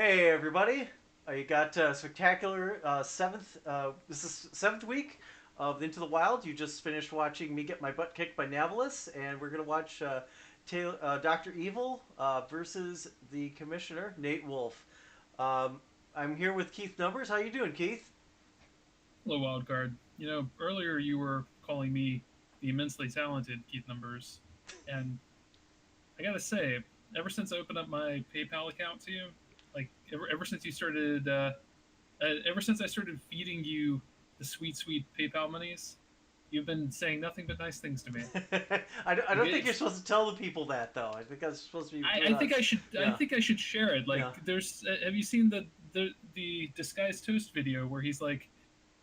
Hey everybody! You got spectacular seventh. This is seventh week of Into the Wild. You just finished watching me get my butt kicked by Navalis, and we're gonna watch Doctor Evil versus the Commissioner Nate Wolfe. I'm here with Keith Numbers. How you doing, Keith? Hello, Wildcard. Earlier you were calling me the immensely talented Keith Numbers, and I gotta say, ever since I opened up my PayPal account to you, like ever since you started, ever since I started feeding you the sweet, sweet PayPal monies, you've been saying nothing but nice things to me. I Like don't think you're it's, supposed to tell the people that though. I think that's supposed to be between I think I us. should, I Yeah, think I should share it. Like, yeah. have you seen the disguised toast video where he's like,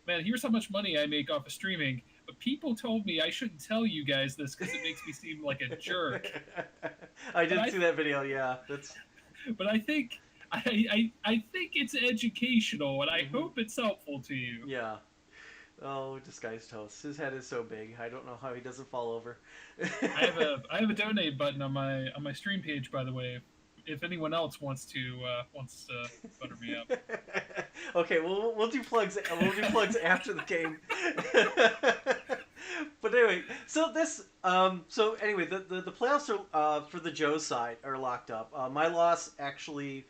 man, here's how much money I make off of streaming. But people told me I shouldn't tell you guys this because it makes me seem like a jerk. I But did I, see that video. Yeah, that's. but I think, I think it's educational, and I Hmm. hope it's helpful to you. Yeah. Oh, disguised host. His head is so big. I don't know how he doesn't fall over. I have a donate button on my stream page, by the way. If anyone else wants to butter me up. Okay, well we'll do plugs. We'll do plugs after the game. But anyway, so anyway, the playoffs are for the Joe side are locked up. My loss actually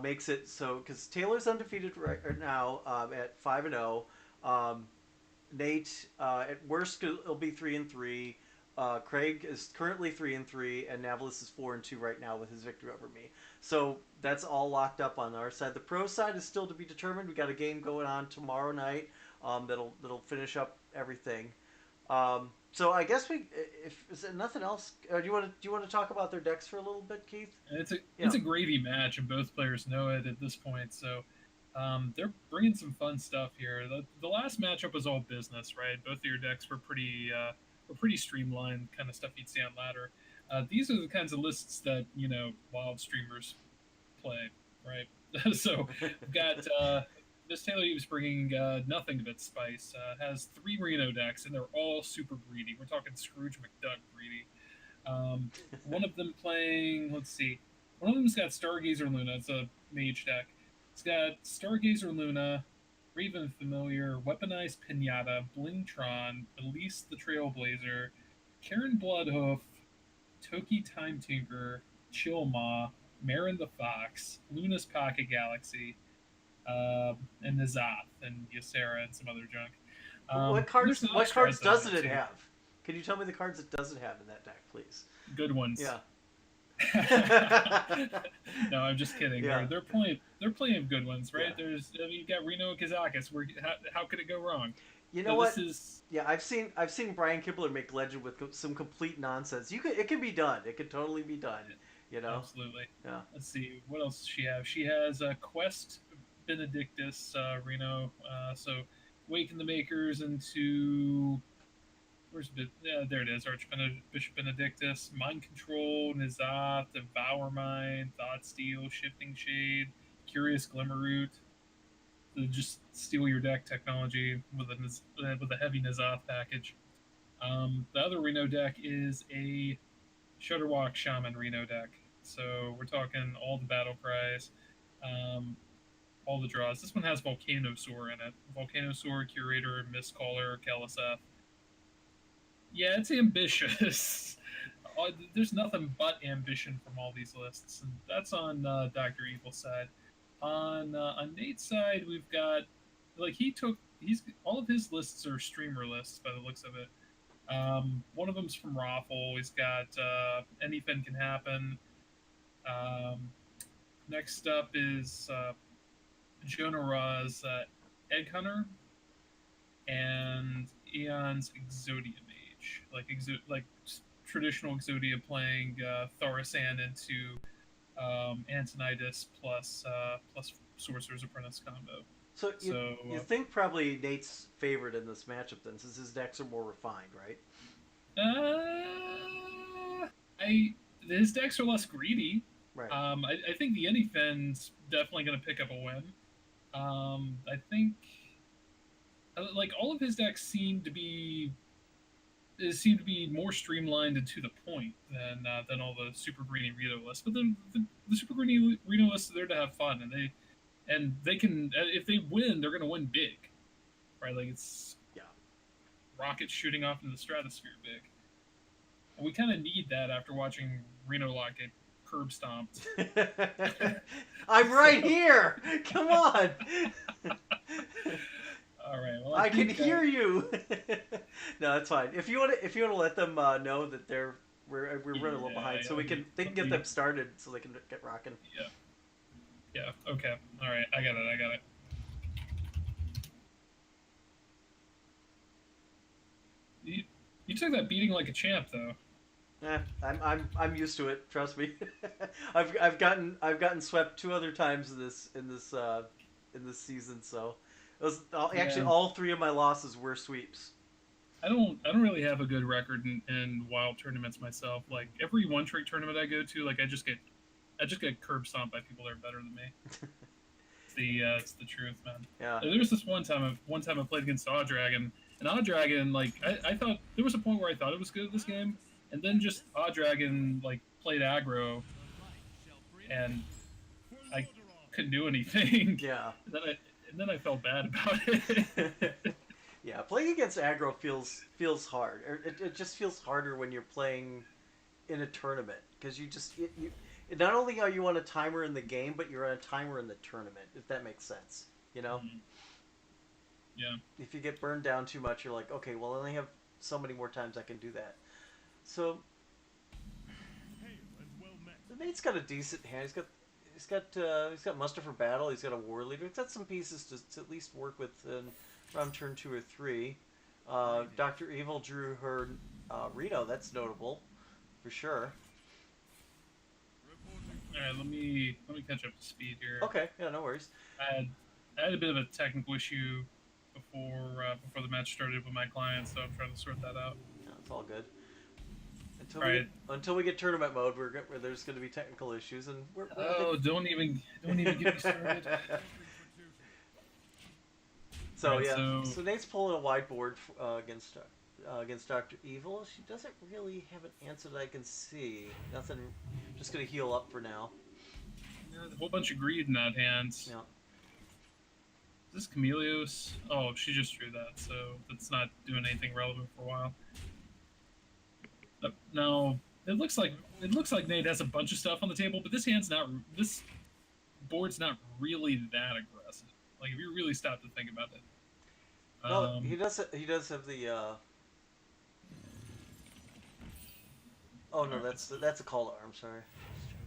makes it so because Taylor's undefeated right now at 5-0. Nate, at worst, will be 3-3. Craig is currently 3-3, and Navalis is 4-2 right now with his victory over me. So that's all locked up on our side. The pro side is still to be determined. We got a game going on tomorrow night that'll finish up everything. So I guess if is there nothing else, do you want to talk about their decks for a little bit, Keith? And it's Yeah. a gravy match, and both players know it at this point. So they're bringing some fun stuff here. The last matchup was all business, right? Both of your decks were pretty streamlined, kind of stuff you'd see on ladder. These are the kinds of lists that wild streamers play, right? So we've got Miss Taylor Eves bringing nothing but spice. Has three Reno decks, and they're all super greedy. We're talking Scrooge McDuck greedy. One of them playing, let's see, one of them's got Stargazer Luna. It's a mage deck. It's got Stargazer Luna, Raven Familiar, Weaponized Pinata, Blingtron, Elise the Trailblazer, Karen Bloodhoof, Toki Time Tinker, Chilmaw, Marin the Fox, Luna's Pocket Galaxy, and Nazoth, and Ysera, and some other junk. What There's cards? an What cards Ostrich on doesn't it it too. have? Can you tell me the cards it doesn't have in that deck, please? Good ones. Yeah. No, I'm just kidding. Yeah. They're plenty of good ones, Yeah. right? You've got Reno Kazakis. Where how could it go wrong? You know So this what? is Yeah, I've seen Brian Kibler make Legend with some complete nonsense. It can be done. It can totally be done. You know. absolutely. Yeah. Let's see what else does she have. She has Quest Benedictus Reno. So Waken the Makers into yeah, there it is. Bishop Benedictus, Mind Control, Nizath, Devour Mind, Thought Steal, Shifting Shade, Curious Glimmerroot. To just steal your deck technology with a heavy Nizath package. The other Reno deck is a Shutterwalk Shaman Reno deck. So we're talking all the battle cries, um, all the draws. This one has Volcanosaur in it. Volcanosaur, Curator, Mistcaller, Keliseth. Yeah, it's ambitious. There's nothing but ambition from all these lists, and that's on Doctor Evil's side. On Nate's side, we've got like he's all of his lists are streamer lists by the looks of it. One of them's from Raffle. He's got Anything Can Happen. Um, Next up is Jonah Ra's Egg Hunter and Eon's Exodia Mage, like traditional Exodia playing Thaurissan into Antonidas plus Sorcerer's Apprentice combo. So So you think probably Nate's favorite in this matchup then, since his decks are more refined, right? I his decks are less greedy. Right. I think the Anyfin's definitely going to pick up a win. I think like all of his decks seem to be it seemed to be more streamlined and to the point than all the Super Greeny Reno lists. But the Super Greeny Reno lists are there to have fun, and they can if they win, they're going to win big, right? Like it's Yeah. rockets shooting off into the stratosphere big, and we kind of need that after watching Reno Lock get curb stomped. I'm So, right here. Come on. all right, well I I can think hear you. No, that's fine. If you want to let them know that we're running a little yeah, behind, so yeah, they can let get me them started, so they can get rocking. yeah. Yeah. Okay. All right. I got it. I got it. You, you took that beating like a champ, though. I'm used to it. Trust me. I've gotten swept two other times in this season. So it was actually Yeah. all three of my losses were sweeps. I don't really have a good record in wild tournaments myself. Like every one trick tournament I go to, like I just get curb stomped by people that are better than me. It's the truth, man. Yeah. There was this one time I played against Odd Dragon, and Odd Dragon like I thought there was a point where I thought it was good at this game, and then just Odd Dragon like played aggro, and I couldn't do anything. Yeah. And then I felt bad about it. Yeah. Playing against aggro feels hard. It just feels harder when you're playing in a tournament because you not only are you on a timer in the game, but you're on a timer in the tournament. If that makes sense, you know. Mm, yeah. If you get burned down too much, you're like, okay, well, I only have so many more times I can do that. So Nate's got a decent hand. He's got muster for battle. He's got a war leader. He's got some pieces to at least work with around turn 2 or 3. Dr. Evel drew her Reno. That's notable for sure. All right. Let me catch up to speed here. Okay, yeah, no worries. I had I had a bit of a technical issue before the match started with my client, so I'm trying to sort that out. No, it's all good. Right. Until we get tournament mode, where there's going to be technical issues, and Oh, don't even get me started. So Right, yeah, so so Nate's pulling a whiteboard against Dr. Evil. She doesn't really have an answer that I can see. Nothing. Just gonna heal up for now. a whole bunch of greed in that hand. Yeah. Is this Chameleos? Oh, she just drew that, so that's not doing anything relevant for a while. Now it looks like Nate has a bunch of stuff on the table, but this board's not really that aggressive. Like if you really stop to think about it. No, he does. He does have the. Oh no, that's a call to arms. Sorry.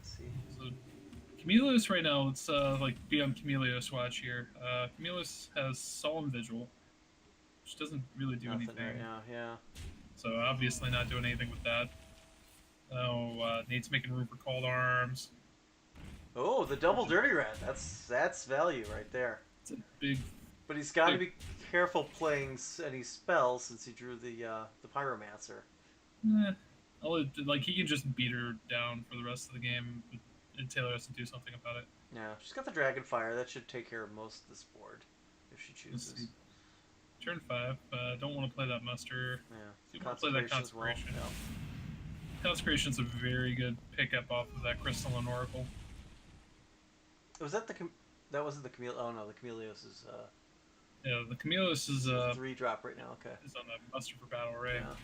Just trying to see. So Chameleos right now, let's like be on Chameleos watch here. Chameleos has Solemn Vigil, which doesn't really do Nothing anything. right now. Yeah. So obviously not doing anything with that. Oh, Nate's making room for Called Arms. Oh, the double dirty rat. That's value right there. It's a big. But he's got to be careful playing any spells since he drew the pyromancer. Like he can just beat her down for the rest of the game, and Taylor has to do something about it. Yeah, she's got the dragon fire. That should take care of most of this board if she chooses. Turn 5. Don't want to play that muster. Yeah. Do want to play that consecration. Well. Yeah. Consecration's a very good pickup off of that Crystalline Oracle. Was that that wasn't the Chameleos? Oh no, the Chameleos is. Yeah, the Chameleos is 3-drop right now. Okay. Is on the muster for battle array. Yeah.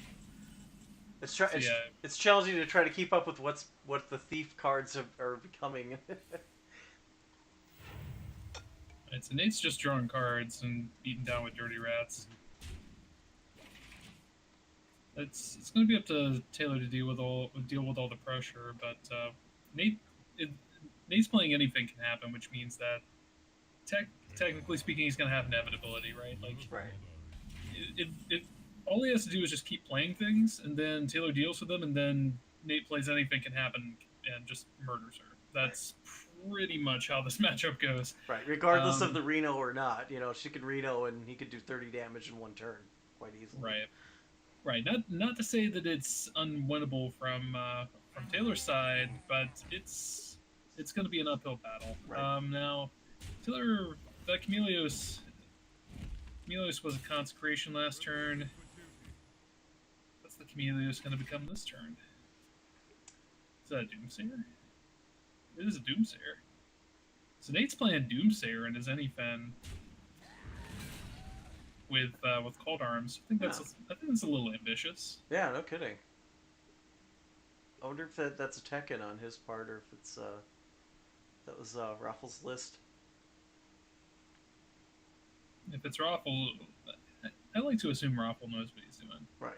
It's challenging to try to keep up with what the thief cards are becoming. Right, so Nate's just drawing cards and beating down with dirty rats. It's going to be up to Taylor to deal with all the pressure, but Nate's playing anything can happen, which means that technically speaking, he's going to have inevitability, right? Like, right. All he has to do is just keep playing things, and then Taylor deals with them, and then Nate plays anything can happen and just murders her. That's pretty much how this matchup goes. Right, regardless of the Reno or not. She could Reno and he could do 30 damage in one turn quite easily. Right. Not to say that it's unwinnable from Taylor's side, but it's going to be an uphill battle. Right. Now, Taylor, that Chameleos was a consecration last turn. the Chameleos going to become this turn? Is that a Doomsayer? It is a Doomsayer. So Nate's playing Doomsayer in his Anyfen with Cold Arms. Yeah. I think that's a little ambitious. Yeah, no kidding. I wonder if that's a tech-in on his part, or if it's that was Raffles' list. If it's Raffle, I like to assume Raffle knows what he's doing. Right.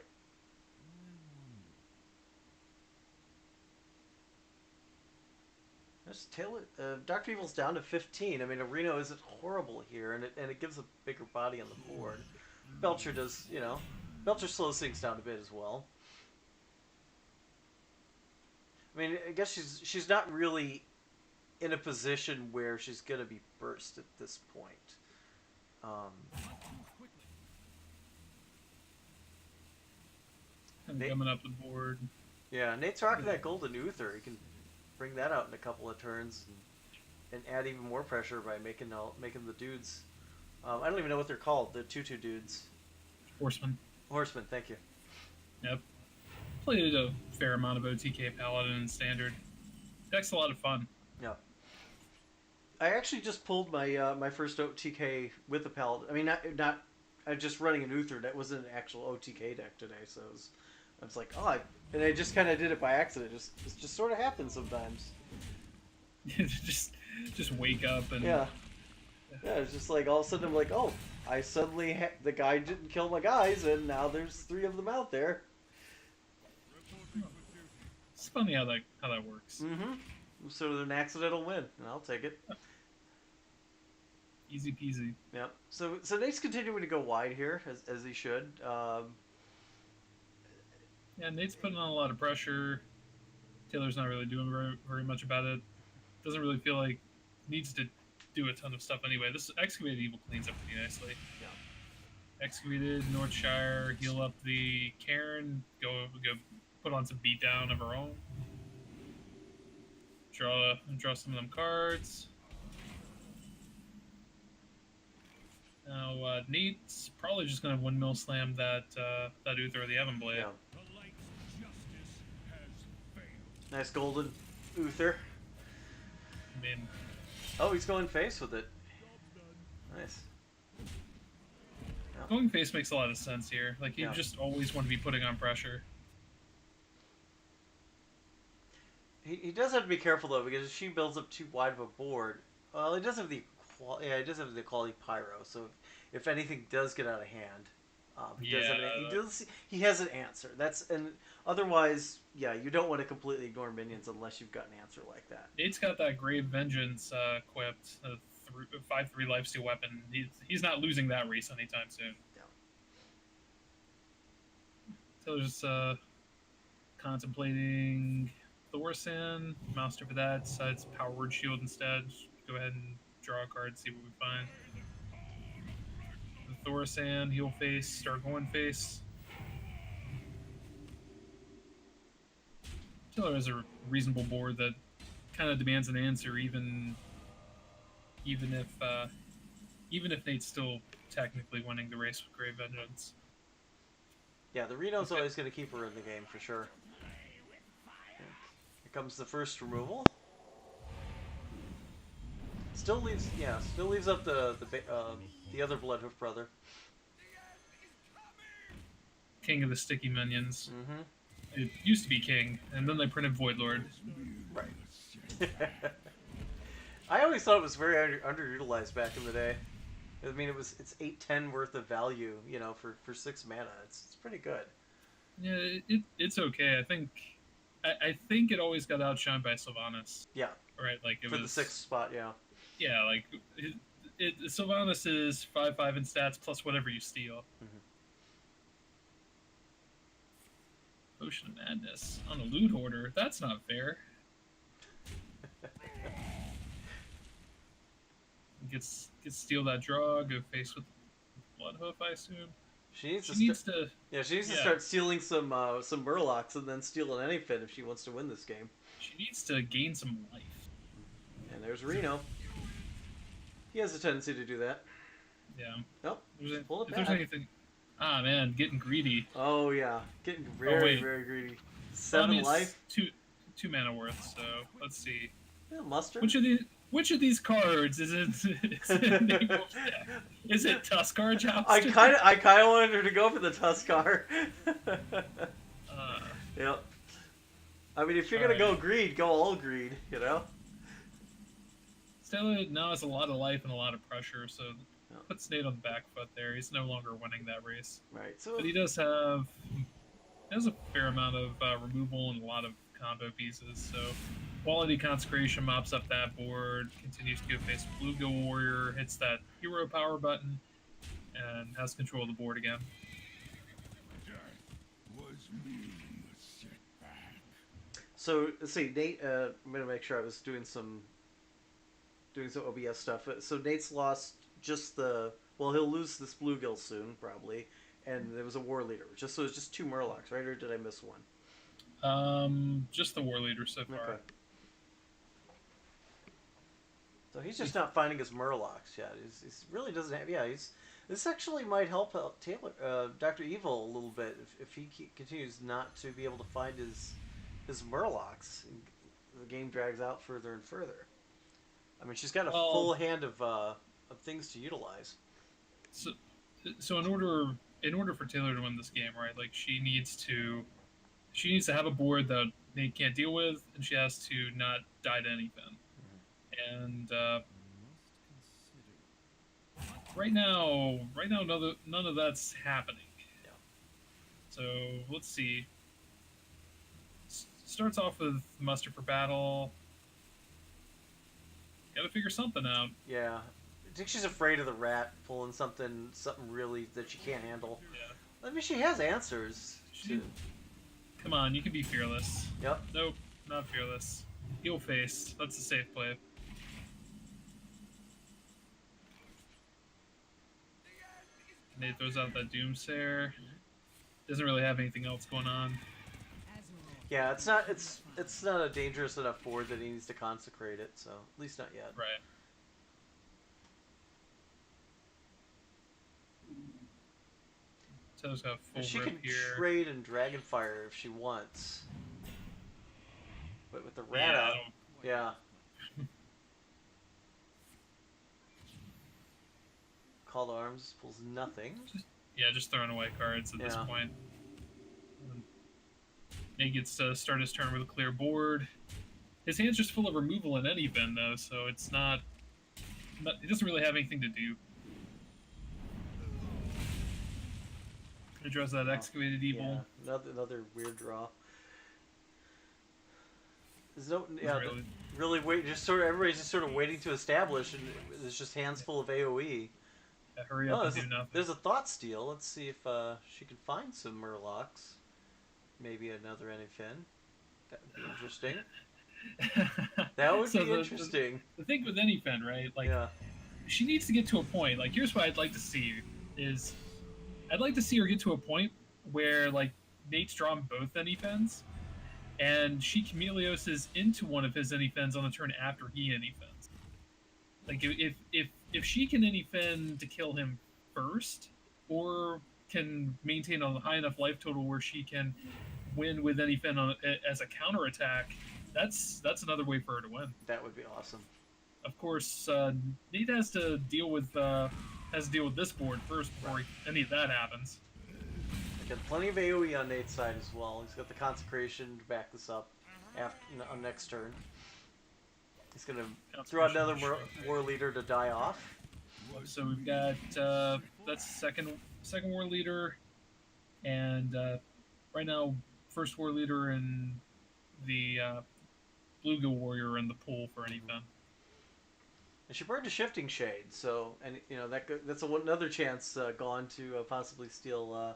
Dr. Evil's down to 15. I mean, Reno isn't horrible here, and it gives a bigger body on the board. Belcher does, Belcher slows things down a bit as well. I mean, I guess she's not really in a position where she's gonna be burst at this point. Coming up the board. Yeah, Nate's rocking that Golden Uther. He can bring that out in a couple of turns and add even more pressure by making the dudes. I don't even know what they're called. The 2/2 dudes. Horseman. Horseman. Thank you. Yep. Played a fair amount of OTK Paladin and Standard. Deck's a lot of fun. Yeah. I actually just pulled my my first OTK with the Paladin. I mean, not. I'm just running an Uther. That wasn't an actual OTK deck today, so I was like, and I just kind of did it by accident. It just sort of happens sometimes. just wake up and yeah. It's just like all of a sudden I'm like, oh, I suddenly the guy didn't kill my guys, and now there's 3 of them out there. It's funny how that works. Mm-hmm. So an accidental win, and I'll take it. Easy peasy. Yeah. So Nate's continuing to go wide here, as he should. Yeah, Nate's putting on a lot of pressure. Taylor's not really doing very much about it. Doesn't really feel like needs to do a ton of stuff anyway. This Excavated Evil cleans up pretty nicely. Yeah. Excavated, Northshire, heal up the Karen, go put on some beatdown of her own. Draw some of them cards. Now Nate's probably just gonna windmill slam that Uther of the Evan Blade. Yeah. Nice golden Uther. I mean, oh, he's going face with it. Nice. Yeah. Going face makes a lot of sense here. Like, you just always want to be putting on pressure. He does have to be careful though, because if she builds up too wide of a board, well, he does have the quality pyro. So if anything does get out of hand, he has an answer. Otherwise, you don't want to completely ignore minions unless you've got an answer like that. Nate's got that Grave Vengeance equipped, a 5/3 lifesteal weapon. He's not losing that race anytime soon. Yeah. Taylor's contemplating Thorsan. Master for that. Decides Power Word Shield instead. Just go ahead and draw a card, see what we find. The Thorsan, heal face, start going face. Taylor has a reasonable board that kind of demands an answer, even if Nate's still technically winning the race with Grave Vengeance. Yeah, the Reno's always going to keep her in the game for sure. Here comes the first removal. Still leaves up the other Bloodhoof brother. King of the sticky minions. Mm-hmm. It used to be King, and then they printed Voidlord. Right. I always thought it was very underutilized back in the day. I mean, it's 8-10 worth of value, for 6 mana. It's pretty good. Yeah, it's okay. I think it always got outshined by Sylvanas. Yeah. Right, like it for was the 6th spot. Yeah. Yeah, like Sylvanas is 5/5 in stats plus whatever you steal. Mm-hmm. Potion of Madness on a loot hoarder. That's not fair. Gets steal that draw. Go face with Bloodhoof, I assume. She needs to start stealing some Murlocs and then steal an Anyfin if she wants to win this game. She needs to gain some life. And there's Reno. He has a tendency to do that. Yeah. Nope. If there's anything Ah, man, getting greedy. Oh yeah, getting Oh very wait. very greedy. Well, I 7 mean it's life. two mana worth. So let's see. Yeah, muster. Which of these cards is it? Is it Nate Wolf's deck? Is it Tuskar Jouster? I kind of wanted her to go for the Tuskar. Uh, Yep. I mean, if you're all gonna go right. greed, go all greed. You know. Stella now has a lot of life and a lot of pressure, so Yep. puts Nate on the back foot there. He's no longer winning that race, Right. but So he has a fair amount of removal and a lot of combo pieces. So quality consecration mops up that board, continues to go face Bluegill Warrior, hits that hero power button, and has control of the board again. so let's see, Nate. I'm gonna make sure I was doing some OBS stuff. So Nate's lost just the. Well, he'll lose this bluegill soon, probably. And there was a war leader. Just so it's just 2 Murlocs, right? Or did I miss one? Just the war leader so Okay. far. So he's just not finding his Murlocs yet. He's really doesn't have. Yeah, he's. This actually might help out Taylor, Dr. Evil a little bit if he continues not to be able to find his Murlocs. The game drags out further and further. I mean, she's got a Well, full hand of things to utilize. so so in order for Taylor to win this game, right? Like she needs to have a board that Nate can't deal with, and she has to not die to anything. And right now, none of that's happening. Yeah. So let's see. Starts off with muster for battle. Got to figure something out. Yeah. I think she's afraid of the rat pulling something really that she can't handle. Yeah. I mean, she has answers. She, come on, you can be fearless. Yep. Nope, not fearless. Heel face. That's a safe play. Nate throws out that Doomsayer. Doesn't really have anything else going on. Yeah, it's not a dangerous enough board that he needs to consecrate it. So at least not yet. Right. Toe's got full She rip can here. trade and Dragonfire if she wants. But with the rat Yeah, out, yeah. Call to Arms pulls nothing. just throwing away cards at this Yeah. point. Nate gets to start his turn with a clear board. His hand's just full of removal in any event, though, so it's not. He doesn't really have anything to do. He draws that Excavated Evil. Yeah, another weird draw. There's no, yeah, really wait. Just sort of everybody's just sort of waiting to establish, and there's just hands full of AOE. Yeah, hurry up and do nothing. There's a thought steal. Let's see if she can find some Murlocs. Maybe another Anyfin. That would be interesting. That would be interesting. The thing with Anyfin, right? Like, yeah. She needs to get to a point. Like, here's what I'd like to see: is I'd like to see her get to a point where like Nate's drawn both Anyfins, and she Chameleoses into one of his Anyfins on the turn after he Anyfins. Like, if she can Anyfin to kill him first, or can maintain a high enough life total where she can win with Anyfin as a counterattack, that's another way for her to win. That would be awesome. Of course, Nate has to deal with this board first before any of that happens. Got plenty of AoE on Nate's side as well. He's got the Consecration to back this up on next turn. He's gonna throw out another war leader to die off. So we've got that's second war leader, and right now first war leader and the Bluegill Warrior in the pool for Anyfin. And she burned a Shifting Shade, so that's another chance gone to possibly steal an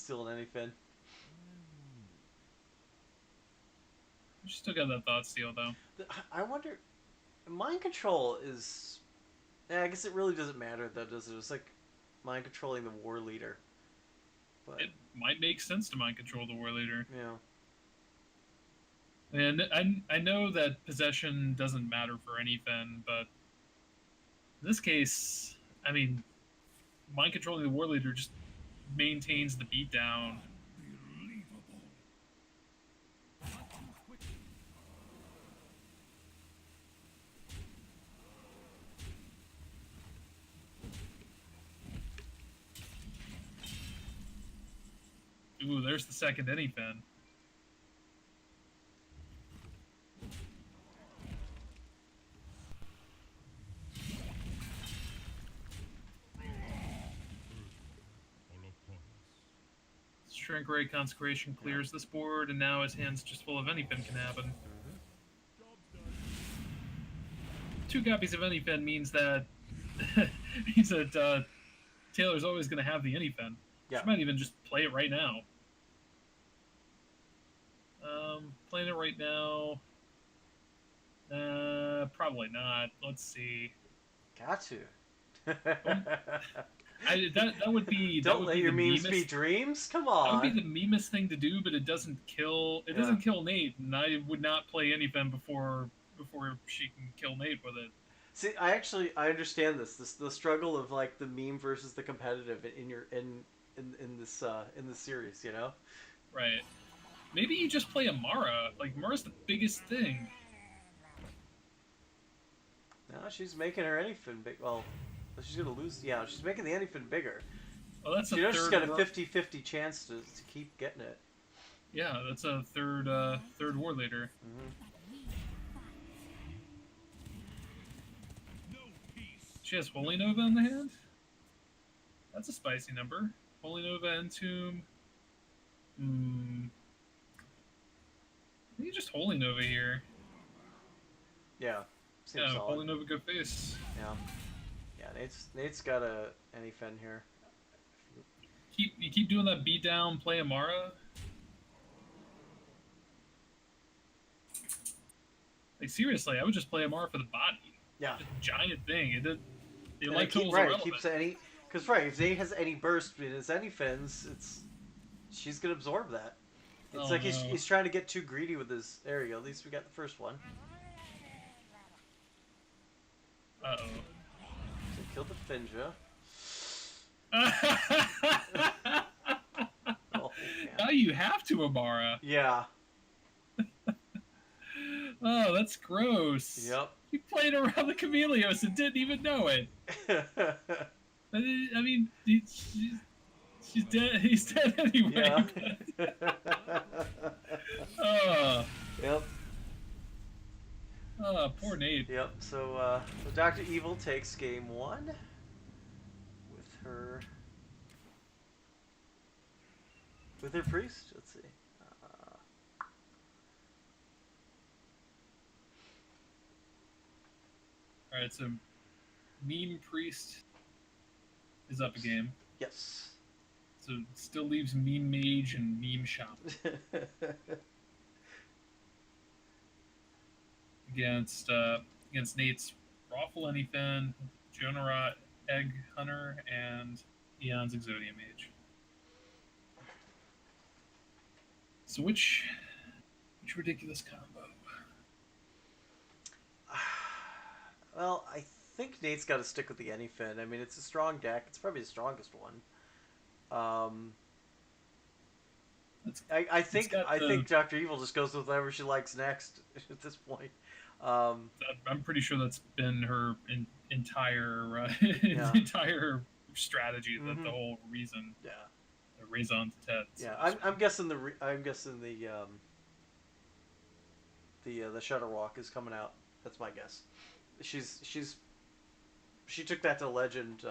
Anyfin. She still got that thought steal though. I wonder, mind control is. Yeah, I guess it really doesn't matter though, does it? It's like mind controlling the war leader. But it might make sense to mind control the war leader. Yeah. And I know that possession doesn't matter for Anyfin, but in this case, I mean, mind controlling the war leader just maintains the beatdown. Ooh, there's the second anyfin. Shrink Ray Consecration clears this board, and now his hand's just full of anyfin can happen. Two copies of anyfin means that Taylor's always going to have the anyfin. Yeah. She might even just play it right now. Playing it right now. Probably not. Let's see. Got to. That would be Don't let your memes be dreams. Come on. That would be the memest thing to do, but it doesn't kill. It doesn't kill Nate, and I would not play anything before she can kill Nate with it. See, I understand this the struggle of like the meme versus the competitive in this series, you know. Right. Maybe you just play Amara. Like Amara's the biggest thing. No, she's making her anyfin big. Well, she's gonna lose. Yeah, she's making the anyfin bigger. Well, that's you know she's got a 50-50 chance to keep getting it. Yeah, that's a third war leader. She has Holy Nova in the hand. That's a spicy number. Holy Nova, Entomb. I think just Holy Nova here. Yeah. Seems solid. Holy Nova, good face. Yeah. Yeah, Nate's got a anyfin here. You keep doing that beat down, play Amara. Like seriously, I would just play Amara for the body. Yeah. It's a giant thing. The life total's irrelevant. It keeps any because if Nate has any burst in his anyfins, she's gonna absorb that. It's like he's trying to get too greedy with his. There you go. At least we got the first one. Uh-oh. So killed the Finja. Oh, now you have to, Amara. Yeah. Oh, that's gross. Yep. You played around the Chameleos and didn't even know it. I mean, she's dead. He's dead anyway. Yeah. Oh. Yep. Oh, poor Nate. Yep. So Dr. Evil takes game 1 with her priest. Let's see. All right, so meme priest is up a game. Yes. So it still leaves meme mage and meme shop. against Nate's Raffle Anyfin, Jonara Egg Hunter, and Eon's Exodia Mage. So which ridiculous combo? Well, I think Nate's got to stick with the Anyfin. I mean, it's a strong deck. It's probably the strongest one. I think Dr. Evil just goes with whatever she likes next at this point. I'm pretty sure that's been her entire entire strategy. That the whole reason. Yeah. The raison d'etre. Yeah, I'm guessing the Shutterwalk is coming out. That's my guess. She took that to Legend,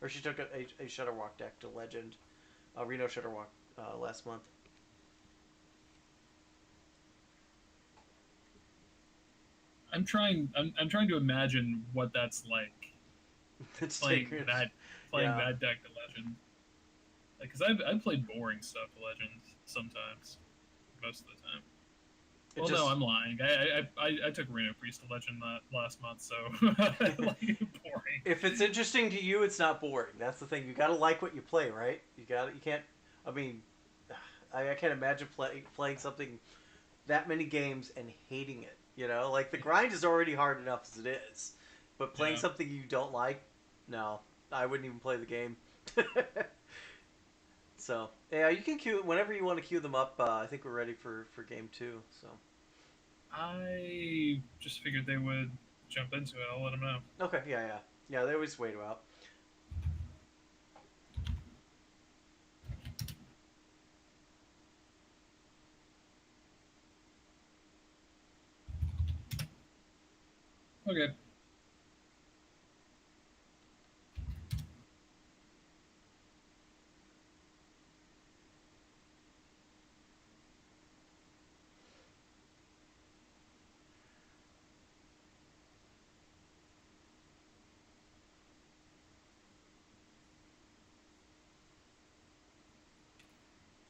or she took a Shutterwalk deck to Legend, Reno Shutterwalk last month. I'm trying to imagine what that's like. playing that deck to Legend. Because I've played boring stuff to Legend sometimes, most of the time. Well, no, I'm lying. I took Reno Priest to Legend last month, so like boring. If it's interesting to you, it's not boring. That's the thing. You gotta like what you play, right? You can't. I mean, I can't imagine playing something that many games and hating it. You know, like the grind is already hard enough as it is, but playing something you don't like, no, I wouldn't even play the game. So yeah, you can queue whenever you want to queue them up. I think we're ready for game two. So I just figured they would jump into it. I'll let them know. okay, yeah, yeah, yeah. They always wait out. Okay.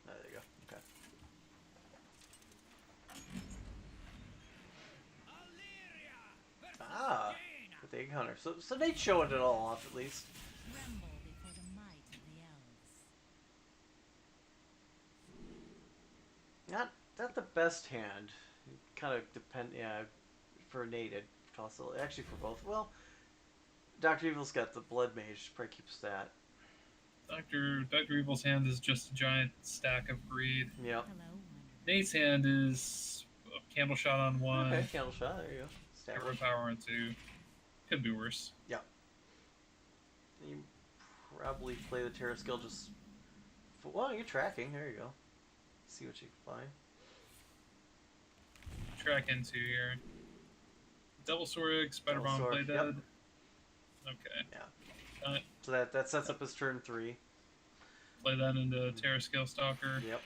There you go. Okay. Ah, with the egg hunter. So Nate's showing it all off at least. Tremble before the might of the elves. Not the best hand. Kind of depend. Yeah, for Nate it also actually for both. Well, Doctor Evil's got the blood mage. Probably keeps that. Doctor Evil's hand is just a giant stack of greed. Yep. Hello, Wanderer. Nate's hand is a candle shot on one, Okay, candle shot. There you go. hero Established. power on two. Could be worse. Yep. You probably play the Terra skill just. Well, you're tracking. There you go. See what you can find. Track into here. Double sword, spider Double bomb, sword, play yep. dead. Okay. So that sets up his turn 3. Play that into Terra Scale Stalker. Yep.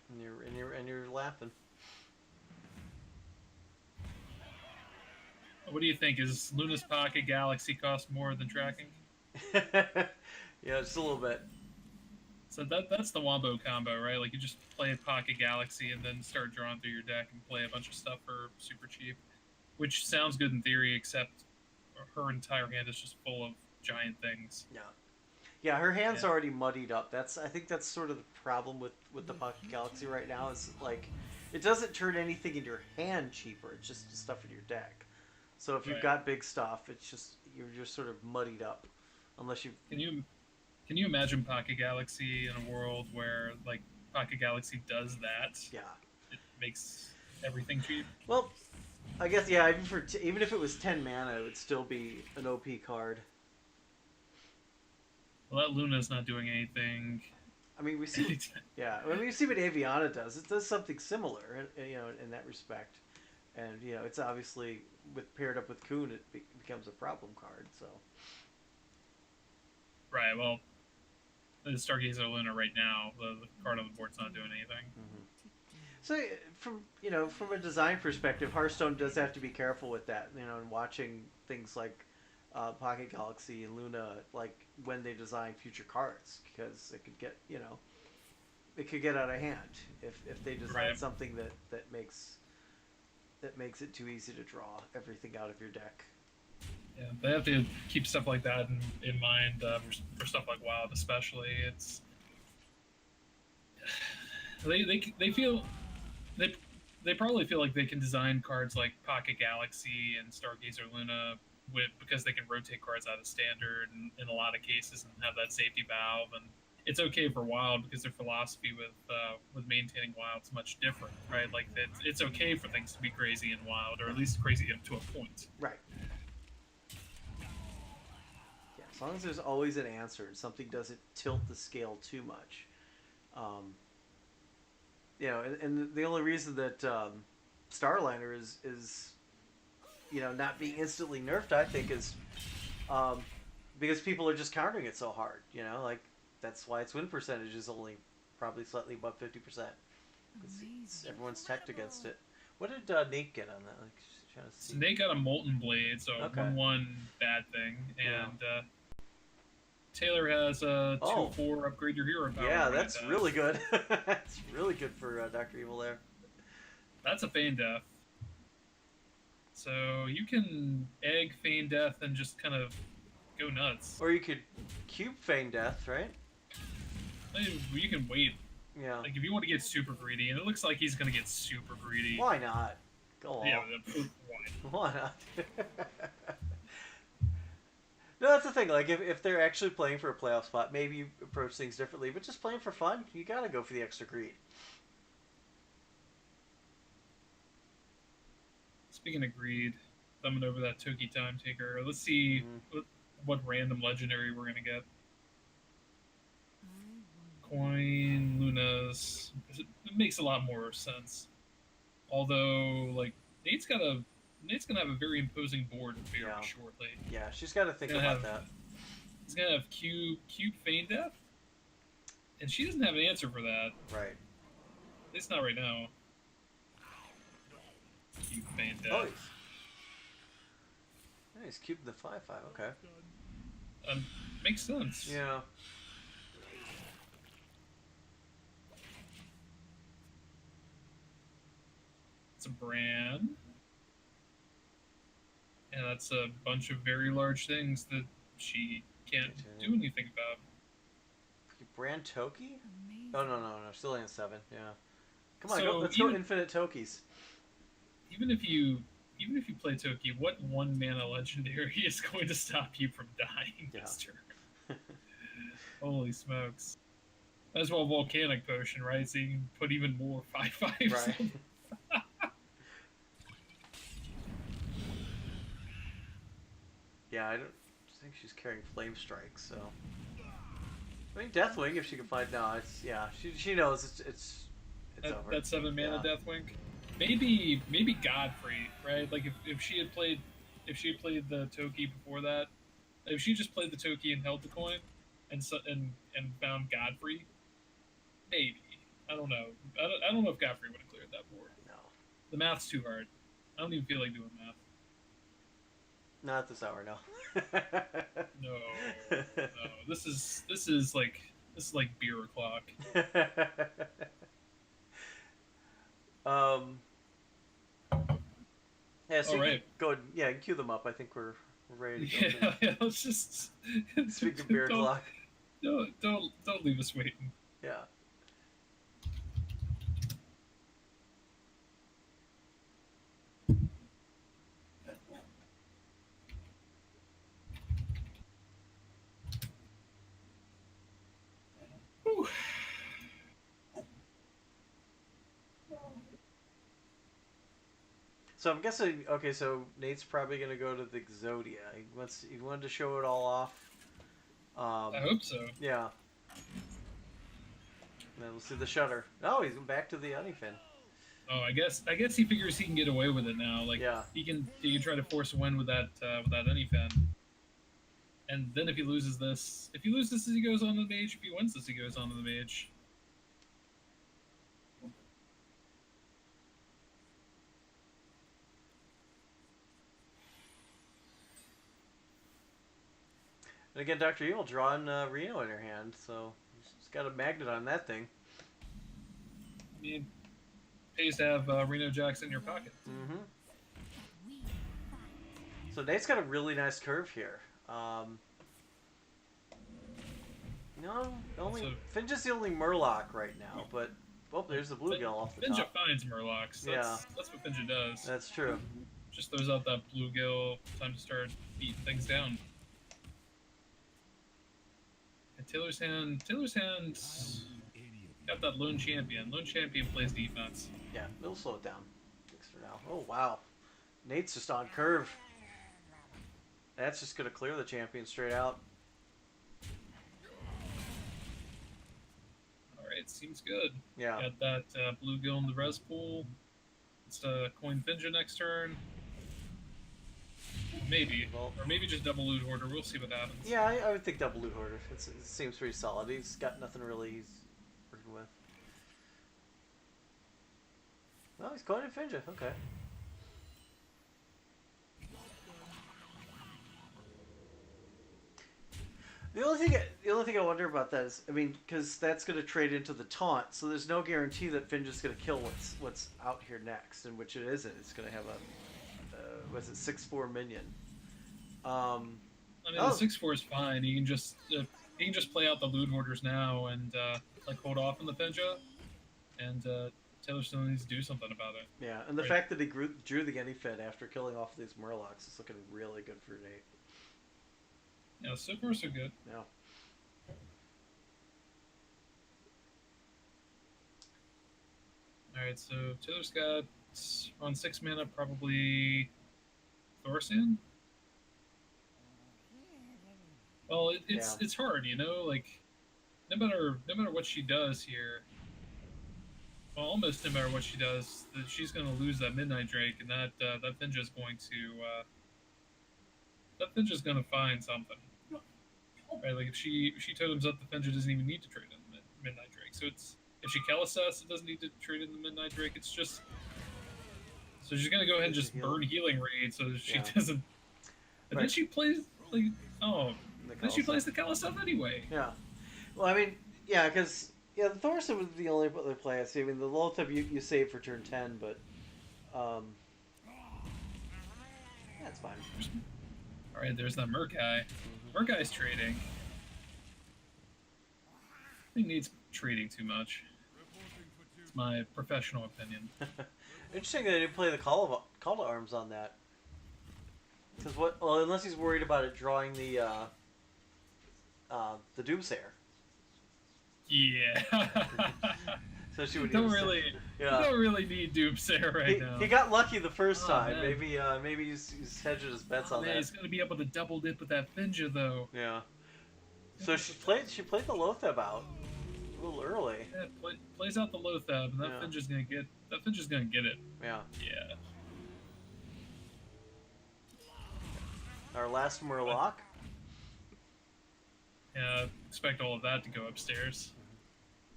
And you're laughing. What do you think? Is Luna's Pocket Galaxy cost more than tracking? Yeah, just a little bit. So that's the Wombo combo, right? Like you just play Pocket Galaxy and then start drawing through your deck and play a bunch of stuff for super cheap, which sounds good in theory, except her entire hand is just full of giant things. Yeah. Yeah, her hand's Yeah. already muddied up. I think that's sort of the problem with the Pocket Galaxy right now is like it doesn't turn anything in your hand cheaper. It's just stuff in your deck. So if you've Right. got big stuff, it's just you're just sort of muddied up, unless you. Can you imagine Pocket Galaxy in a world where like Pocket Galaxy does that? Yeah. It makes everything cheap. Well, I guess yeah. Even if it was 10 mana, it would still be an OP card. Well, that Luna's not doing anything. I mean, we see. Yeah, I mean, we see what Aviana does. It does something similar, in that respect. And it's obviously paired up with Kuhn, it becomes a problem card. So. Right. Well, the Stargazer Luna right now, the card on the board's not doing anything. Mm-hmm. So from a design perspective, Hearthstone does have to be careful with that. And watching things like Pocket Galaxy and Luna, like when they design future cards, because it could get out of hand if they design Right. something that makes it too easy to draw everything out of your deck. Yeah, they have to keep stuff like that in mind for stuff like Wild, especially. It's they feel they probably feel like they can design cards like Pocket Galaxy and Stargazer Luna because they can rotate cards out of standard and, in a lot of cases and have that safety valve, and it's okay for Wild because their philosophy with maintaining Wild's much different, right? Like it's okay for things to be crazy in Wild, or at least crazy up to a point. Right. Yeah, as long as there's always an answer and something doesn't tilt the scale too much. And the only reason that Starliner is not being instantly nerfed, I think, is because people are just countering it so hard. Like that's why its win percentage is only probably slightly above 50%. Everyone's teched against it. What did Nate get on that? Like, trying to see. So Nate got a Molten Blade, so Okay. 1/1 bad thing, and Taylor has a 2/4 upgrade your hero power. Yeah, that's really good. That's really good for Dr. Evil there. That's a Feign Death. So you can egg Feign Death and just kind of go nuts. Or you could cube Feign Death, right? You can wait. Yeah. Like if you want to get super greedy, and it looks like he's going to get super greedy. Why not? Go on. Yeah, Why why? not? No, that's the thing. Like, if they're actually playing for a playoff spot, maybe you approach things differently. But just playing for fun, you gotta go for the extra greed. Speaking of greed, thumbing over that Toki Time Taker. Let's see Mm-hmm. what random legendary we're gonna get. I wonder. Coin Luna's. It makes a lot more sense. Although, like Nate's got a Nate's gonna have a very imposing board very Yeah, shortly. yeah. She's got to He's think gonna about have that. he's gonna have Cube Feign Death, and she doesn't have an answer for that. Right. At least not right now. Cube Feign Oh, Death. he's cubed the 5/5. Okay. Um, Makes sense. Yeah. It's a brand, and that's a bunch of very large things that she can't do anything about. Brand Toki? Amazing. Oh no. Still in 7. Yeah. Come on, So let's go infinite Tokis. even if you play Toki, what one mana legendary is going to stop you from dying this turn? Holy smokes! Might as well volcanic potion, right? So you can put even more 5/5s. Right. Yeah, I don't think she's carrying Flame Strike, so. I mean, Deathwing, if she can find. No, it's. Yeah, she knows it's over. That 7 mana Yeah. Deathwing. Maybe Godfrey, right? Like if she had played the Toki before that, if she just played the Toki and held the coin, and found Godfrey, maybe. I don't know. I don't know if Godfrey would have cleared that board. No. The math's too hard. I don't even feel like doing math. Not at this hour, no. No, no. This is like beer o'clock. Yeah, so All you right. can go ahead, yeah, cue them up. I think we're ready to go. Yeah, let's just Speak of beer don't, clock. don't leave us waiting. Yeah. Whew. So I'm guessing. Okay, so Nate's probably gonna go to the Exodia. He wanted to show it all off. I hope so. Yeah. And then we'll see the shutter. Oh, he's back to the Unifin. Oh, I guess he figures he can get away with it now. Like Yeah. he can try to force a win with that Anyfan. And then if he loses this as he goes on to the mage, if he wins this he goes on to the mage. And again, Dr. Evil drawing Reno in her hand, so she's got a magnet on that thing. I mean, pays to have Reno Jacks in your pocket. Mm-hmm. We fight. So Nate's got a really nice curve here. No, only So- Finch is the only Murloc right now, but there's the bluegill off the Finja top. finds Murlocs. That's what Finja does. That's true. Just throws out that bluegill. Time to start beating things down. And Taylor's hand got that lone champion. Lone champion plays defense. Yeah, it'll slow it down. Thanks for now. Oh wow, Nate's just on curve. That's just gonna clear the champion straight out. All right, seems good. Yeah. Got that bluegill in the res pool. It's coin Finja next turn. Maybe, Well- or maybe just double loot order. We'll see what happens. Yeah, I would think double loot order. It seems pretty solid. He's got nothing really he's working with. Well, he's going to Finja. Okay. The only thing I wonder about that is, I mean, because that's going to trade into the taunt, so there's no guarantee that Finja's going to kill what's out here next, and which it isn't. It's going to have a what's it 6/4 minion. I mean, Oh. the 6/4 is fine. He can just play out the loot orders now and like hold off on the Finja, and Taylor still needs to do something about it. Yeah, and the Right. fact that he drew the Anyfed after killing off these Murlocs is looking really good for Nate. Yeah, so far so good. Yeah. All right, so Taylor's got on 6 mana, probably Thorsan. Well, Yeah. it's hard, you know. Like no matter what she does here, well, almost no matter what she does, that she's going to lose that Midnight Drake, and that Finja's going to going to find something. Right, like if she totems up, the Finja doesn't even need to trade in the Midnight Drake. So it's if she Kalisas, it doesn't need to trade in the Midnight Drake. It's just so she's gonna go ahead and just burn healing raid so that she doesn't. But then she plays like then she plays the Kalisas anyway. Yeah. Well, I mean, yeah, because the Thorson was the only other play I see. I mean, the Lothab you save for turn 10, but that's fine. All right, there's that Murkai. Murkai's trading. I think needs trading too much. It's my professional opinion. Interesting that they didn't play the call to arms on that. Because what? Well, unless he's worried about it drawing the Doomsayer. Yeah. So she would don't really need Doomsayer right now. He got lucky the first time. Man. Maybe he's hedging his bets on that. He's gonna be able to double dip with that Finja though. Yeah. So she played the Lothab out a little early. Yeah, plays out the Lothab, and that Finja's gonna get it. Yeah. Yeah. Our last Murloc. Yeah, expect all of that to go upstairs.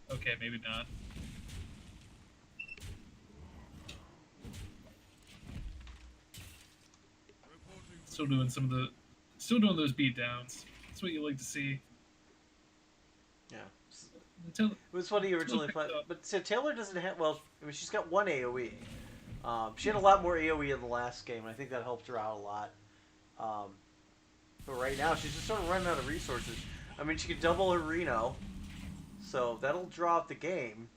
Okay, maybe not. Still doing those beatdowns. That's what you like to see. Yeah. Until, it was what he originally played, but so Taylor doesn't have. Well, I mean, she's got one AOE. She had a lot more AOE in the last game, and I think that helped her out a lot. But right now, she's just sort of running out of resources. I mean, she could double her Reno, so that'll draw out the game.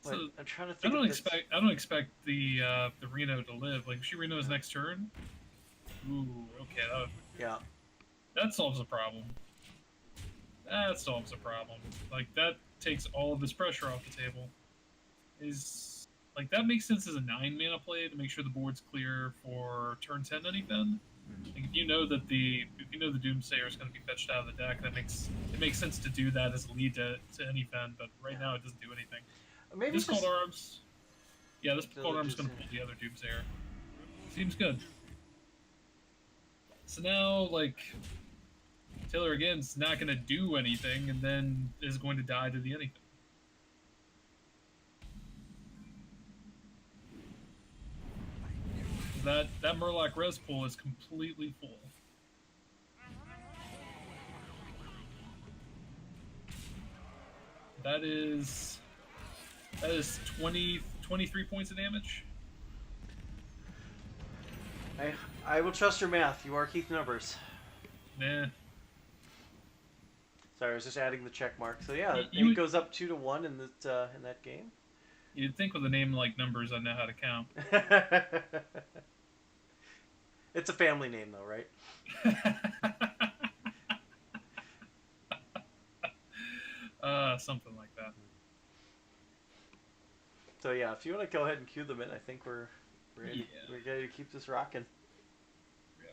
But so I'm trying to think. I don't expect the Reno to live. Like, if she Reno's next turn. Ooh, okay. That solves a problem. That solves a problem. Like, that takes all of this pressure off the table. Like, that makes sense as a 9-mana play to make sure the board's clear for turn 10 anything. Like, if you know the Doomsayer is going to be fetched out of the deck, it makes sense to do that as a lead to any Fen, but right now it doesn't do anything. Maybe this Cold Arms... Yeah, this Cold Arms is going to pull the other Doomsayer. Seems good. So now, like, Taylor again's not going to do anything, and then is going to die to the anything. That Murloc res pool is completely full. That is 23 points of damage. I will trust your math. You are Keith Numbers. Nah. Sorry, I was just adding the check mark. So yeah, it goes up 2-1 in that game. You'd think with a name like Numbers, I'd know how to count. It's a family name, though, right? Something like that. So yeah, if you want to go ahead and cue them in, I think we're ready to keep this rocking. Yeah.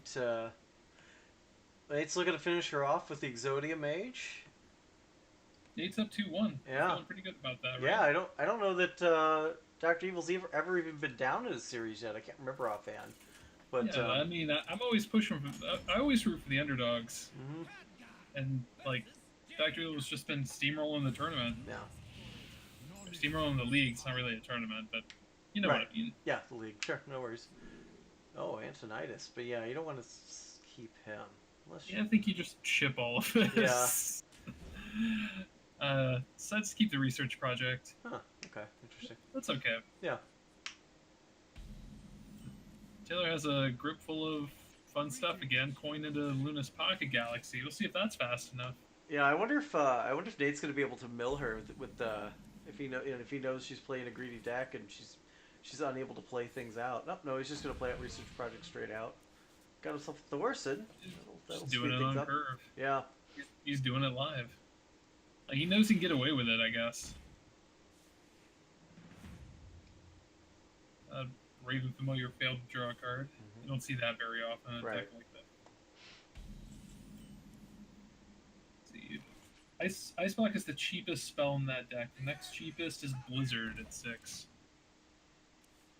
So Nate's looking to finish her off with the Exodia Mage. Nate's up 2-1. Yeah, feeling pretty good about that. Right? Yeah, I don't know that Dr. Evil's ever even been down in a series yet. I can't remember offhand. But yeah, I mean, I'm always pushing for. I always root for the underdogs. Mm-hmm. And like, Dr. Evil's just been steamrolling the tournament. Yeah. Steamrolling the league. It's not really a tournament, but you know what I mean. Yeah, the league. Sure, no worries. Oh, Antonitis. But yeah, you don't want to keep him. I think you just ship all of this. Yeah. Decides to keep the research project. Huh. Okay. Interesting. That's okay. Yeah. Taylor has a grip full of fun stuff again. Coin into Luna's Pocket Galaxy. We'll see if that's fast enough. Yeah, I wonder if Nate's gonna be able to mill her with the if he know if he knows she's playing a greedy deck and she's unable to play things out. Nope, no, he's just gonna play out Research Project straight out. Got himself a Thorson. That'll Just doing speed it things on up. curve. Yeah. He's doing it live. Like, he knows he can get away with it, I guess. Raven Familiar failed to draw a card. You don't see that very often in a Right. deck like that. Let's see. Ice Block is the cheapest spell in that deck. The next cheapest is Blizzard at 6.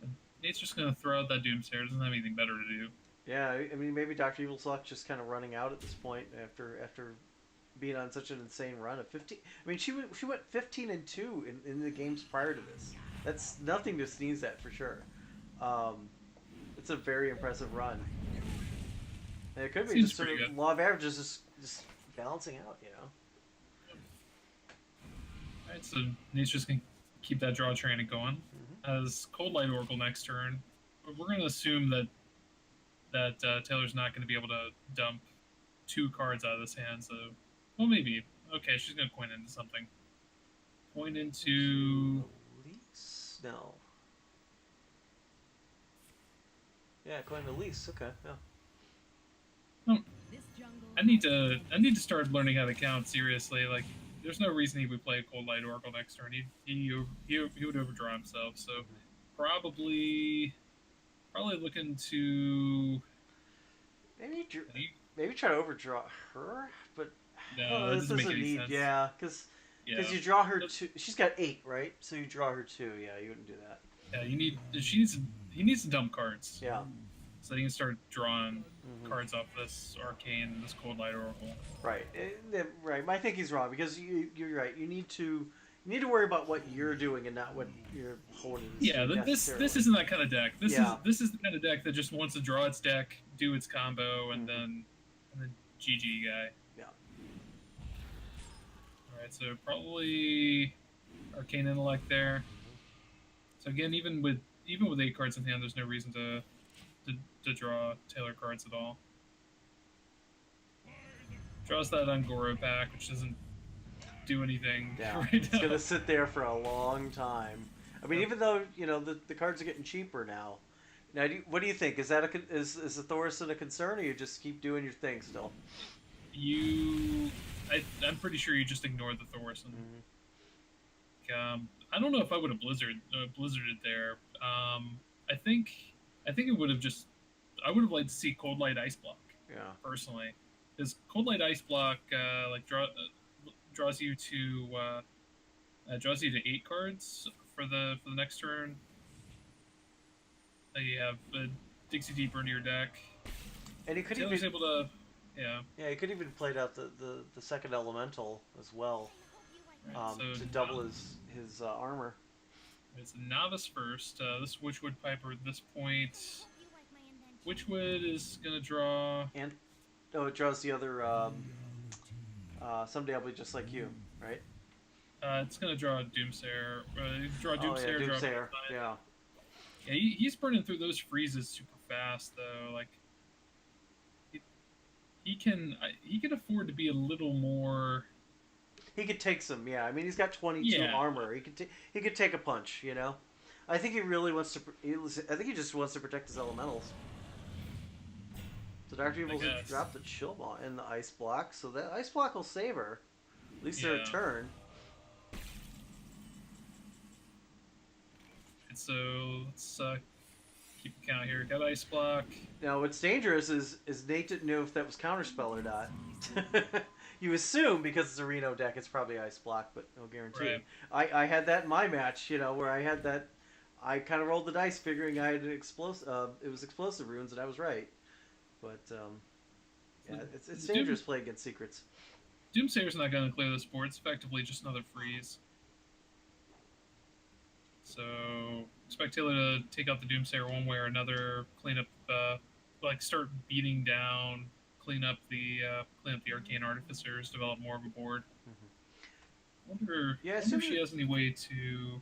And Nate's just gonna throw out that Doomsayer. Doesn't have anything better to do. Yeah, I mean maybe Doctor Evil's luck just kind of running out at this point after being on such an insane run of 15. I mean she went 15-2 in the games prior to this. That's nothing to sneeze at for sure. It's a very impressive run. And it could be Seems just sort pretty of good. law of averages just balancing out, you know. Alright, so Nate's just gonna keep that draw train going. As Cold Light Oracle next turn, we're gonna assume that Taylor's not gonna be able to dump 2 cards out of this hand. So, well, maybe. Okay, she's gonna coin into something. Coin into. Lease? No. Yeah, going to lease. Okay, yeah. This jungle I need to start learning how to count seriously. Like, there's no reason he would play Cold Light Oracle next turn. He would overdraw himself. So probably looking to Maybe try to overdraw her, but no, that this doesn't make doesn't any need. sense. Yeah, because Yeah, you draw her two. She's got 8, right? So you draw her 2. Yeah, you wouldn't do that. yeah. He needs to dump cards Yeah. so he can start drawing cards off this Arcane, this Cold Light Oracle. Right. Right. I think he's wrong because you're right. You need to worry about what you're doing and not what your opponent is Yeah, doing. this necessarily. isn't that kind of deck. Yeah. This is the kind of deck that just wants to draw its deck, do its combo, and then GG guy. Yeah. All right, so probably Arcane Intellect there. So again, even with 8 cards in hand, there's no reason to draw Taylor cards at all. Draws that Angora pack, which doesn't do anything Yeah. right It's now. gonna sit there for a long time. I mean, even though the cards are getting cheaper now. Now, what do you think? Is that is the Thorson a concern, or you just keep doing your thing still? I'm pretty sure you just ignored the Thorson. I don't know if I would have blizzarded there. I think it would have just. I would have liked to see Cold Light Ice Block. Yeah. Personally, because Cold Light Ice Block draws you to 8 cards for the next turn. You have Dixie Deeper into your deck. And he could Taylor's even able to, yeah. he could even played out the second elemental as well, Right, so to double his armor. It's a novice first. This Witchwood Piper at this point. Witchwood is gonna draw. And it draws the other. Someday I'll be just like you, right? It's gonna draw Doomsayer. Draw Oh yeah, Doomsayer. Draw Doomsayer. Yeah. Yeah, he's burning through those freezes super fast though. Like, he can afford to be a little more. He could take some. Yeah, I mean he's got 22 Yeah. armor. He could take a punch. You know, I think he really wants to. I think he just wants to protect his elementals. So Dr. Evil's guess. dropped the chill ball and the ice block, so that ice block will save her. At least their Yeah. turn. And so let's keep a count here. Got Ice Block. Now, what's dangerous is Nate didn't know if that was counterspell or not. You assume because it's a Reno deck, it's probably ice block, but no guarantee. Right. I had that in my match, where I had that. I kind of rolled the dice, figuring I had it was explosive runes, and I was right. But yeah, it's dangerous play against secrets. Doomsayer's not going to clear this board. It's effectively just another freeze. So expect Taylor to take out the Doomsayer one way or another. Clean up, start beating down. Clean up the Arcane Artificers. Develop more of a board. Wonder if she has any way to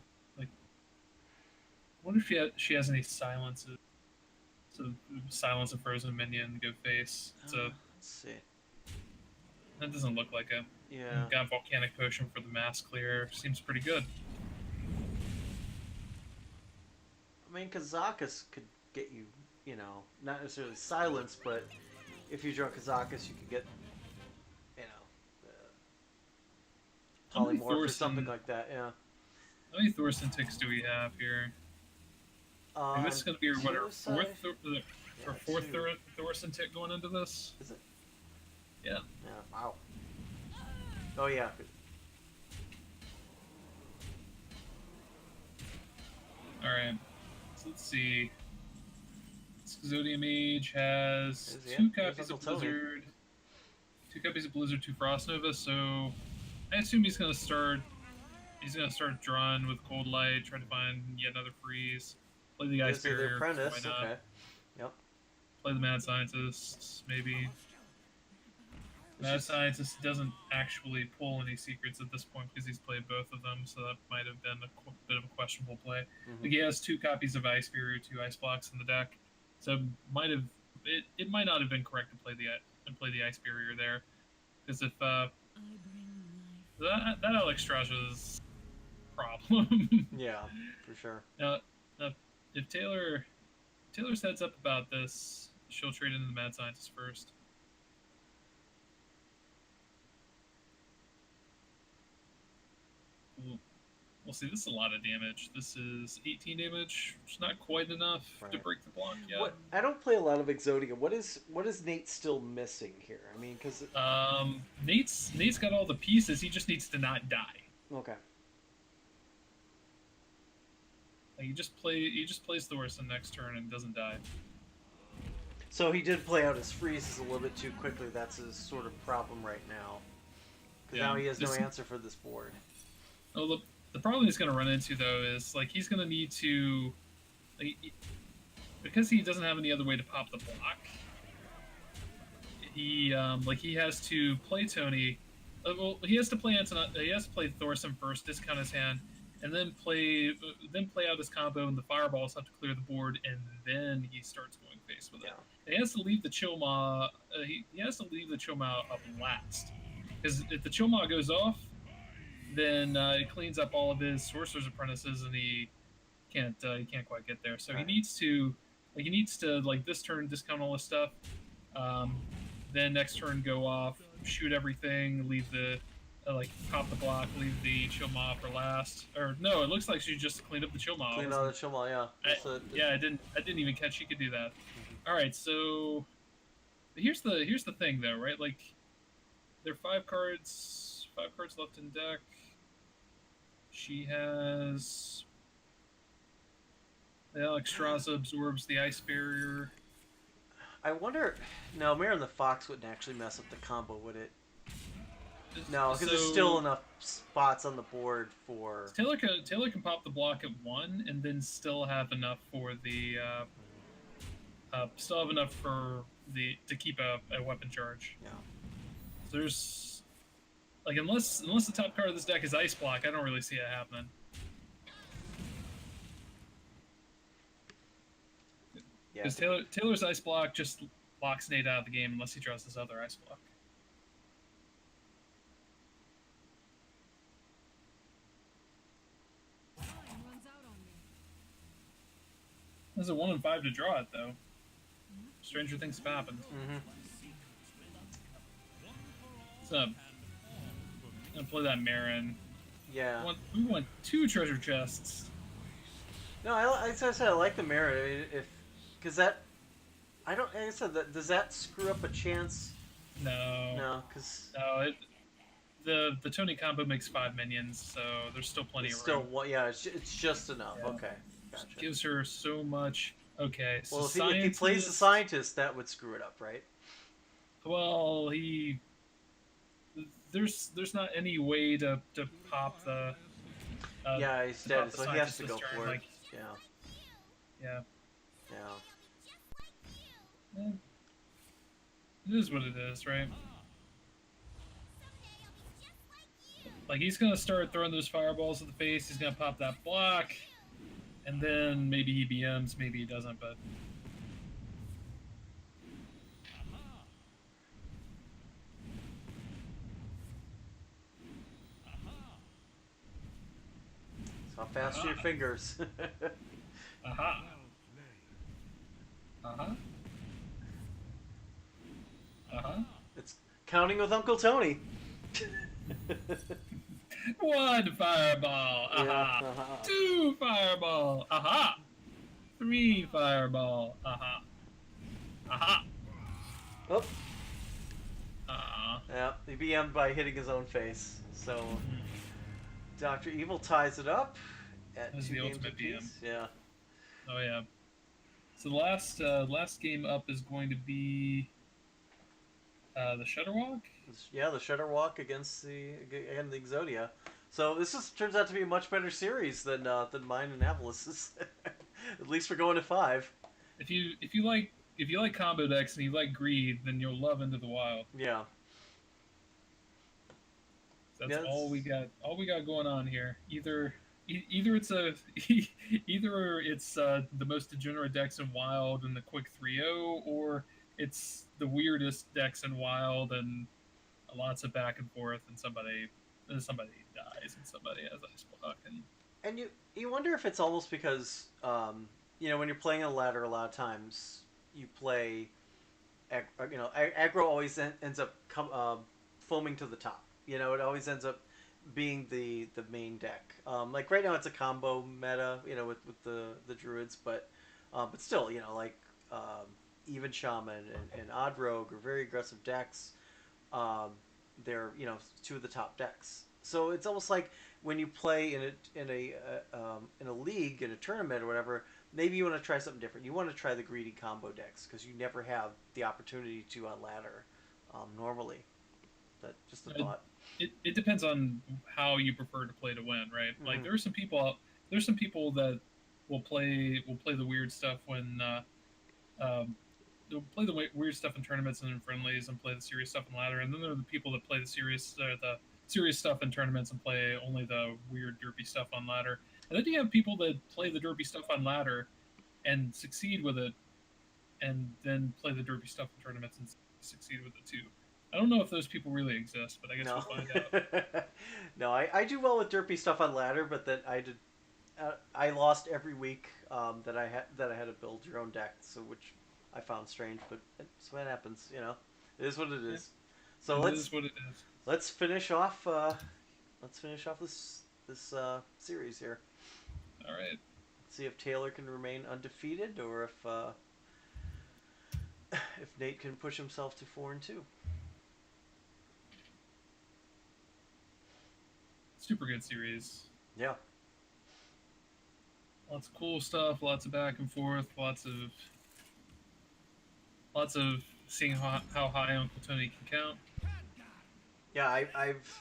wonder if she has any silences. So silence a frozen minion, go face. So Let's see. that doesn't look like it. Yeah. Got volcanic potion for the mass clear. Seems pretty good. I mean, Kazakus could get you, not necessarily silence, but if you draw Kazakus, you could get, How many polymorph or Thorson- something like that. Yeah. How many Thorson ticks do we have here? Like, this is going to be what, our Suicide? fourth two. Thorson tick going into this? Is it? Yeah. Yeah. Wow. Oh yeah. Alright. So let's see. Zodium Mage has There's- two yeah, there's copies of Uncle Tony. Blizzard. 2 Frost Nova, so I assume he's gonna start drawing with Cold Light, try to find yet another freeze. Play the Ice This is the Barrier. apprentice. Why not? Okay. Yep. Play the Mad Scientist, maybe. Mad Scientist doesn't actually pull any secrets at this point because he's played both of them, so that might have been a bit of a questionable play. Mhm. Like he has 2 copies of Ice Barrier, 2 Ice Blocks in the deck, so it might not have been correct to play the Ice Barrier there, because if that Alexstrasza's problem. Yeah, for sure. now, if Taylor's heads up about this, she'll trade into the Mad Scientist first. We'll see. This is a lot of damage. This is 18 damage, which is not quite enough to Right. break the block yet. What? I don't play a lot of Exodia. What is Nate still missing here? I mean, because Nate's got all the pieces. He just needs to not die. okay. Like he just plays Thorson next turn and doesn't die. So he did play out his freezes a little bit too quickly. That's his sort of problem right now. Because now he has no answer for this board. Oh, the problem he's going to run into though is like he's going to need to, because he doesn't have any other way to pop the block. He has to play Tony. Well, he has to play Thorson first, discount his hand, and then play out his combo, and the fireballs have to clear the board, and then he starts going face with it. And he has to leave the Chilma. He has to leave the Chilma up last, because if the Chilma goes off, then it cleans up all of his Sorcerer's Apprentices, and he can't quite get there. So Right. he needs to this turn discount all his stuff, then next turn go off, shoot everything, leave the pop the block, leave the Chilma for last. Or no, it looks like she just cleaned up the Chilma. Clean out the Chilma, yeah. I didn't even catch she could do that. All right, so here's the thing though, right? Like there are 5 cards left in deck. She has the Alexstrasza absorbs the Ice Barrier. I wonder. No, Mare the Fox wouldn't actually mess up the combo, would it? No, because there's still enough spots on the board for. Taylor can pop the block at 1 and then still have enough for the to keep a weapon charge. Yeah. So there's unless the top card of this deck is Ice Block, I don't really see it happening. Yeah. Because Taylor's Ice Block just locks Nate out of the game unless he draws his other Ice Block. There's a 1 in 5 to draw it though. Stranger things have happened. Mm-hmm. So I'm gonna play that Marin. Yeah. We want 2 treasure chests. No, as I said, I like the Mare. Because that, I don't. Like I said, does that screw up a chance? No. No, because the Tony combo makes 5 minions, so there's still plenty of still room. Yeah, it's just enough. Yeah. Okay, gotcha. Gives her so much. Okay, so Well, if he plays the scientist, that would screw it up, right? Well, there's not any way to pop the. Yeah, he's to dead, pop the so he has to scientist go this turn, for it. like, Yeah. yeah. Yeah. It is what it is, right? Like, he's gonna start throwing those fireballs at the face, he's gonna pop that block, and then maybe he BMs, maybe he doesn't, but How fast are your Aha. fingers? Aha. Uh-huh. Uh-huh. It's counting with Uncle Tony. One fireball. Yeah. Aha. Uh-huh. Two fireball. Aha. Three fireball. Aha. Aha. Oh, Ah. yeah. He BM'd by hitting his own face. So Dr. Evil ties it up at That's two the games ultimate BM. apiece. Yeah. Oh yeah. So the last game up is going to be the Shutterwalk. Yeah, the Shutter Walk against the Exodia. So this turns out to be a much better series than mine and Avalus's. At least we're going to 5. If you like combo decks and you like greed, then you'll love Into the Wild. Yeah. That's Yeah. all we got. All we got going on here. Either it's a either it's the most degenerate decks in Wild and the quick 3-0, or it's the weirdest decks in Wild and lots of back and forth, and somebody dies and somebody has ice block, and And you wonder if it's almost because when you're playing a ladder a lot of times you play aggro always ends up foaming to the top. It always ends up being the main deck. Like right now it's a combo meta, with the druids, but still, even shaman and odd rogue are very aggressive decks. Um, they're two of the top decks. So it's almost like when you play in a league, in a tournament or whatever, maybe you want to try something different. You want to try the greedy combo decks because you never have the opportunity to on ladder normally. That just a thought. it depends on how you prefer to play to win, right? Like Mm-hmm. there's some people that will play the weird stuff when they'll play the weird stuff in tournaments and in friendlies and play the serious stuff in ladder, and then there are the people that play the serious stuff in tournaments and play only the weird derpy stuff on ladder. And then you have people that play the derpy stuff on ladder and succeed with it, and then play the derpy stuff in tournaments and succeed with it too. I don't know if those people really exist, but I guess No. we'll find out. No, I do well with derpy stuff on ladder, but then I lost every week that I had to build your own deck, so which I found strange, but it's what happens. It is what it Yeah, is. So it is what it is. let's finish off this series here. All right. See if Taylor can remain undefeated, or if Nate can push himself to 4-2. Super good series. Yeah. Lots of cool stuff. Lots of back and forth. Lots of seeing how high Uncle Tony can count. Yeah, I've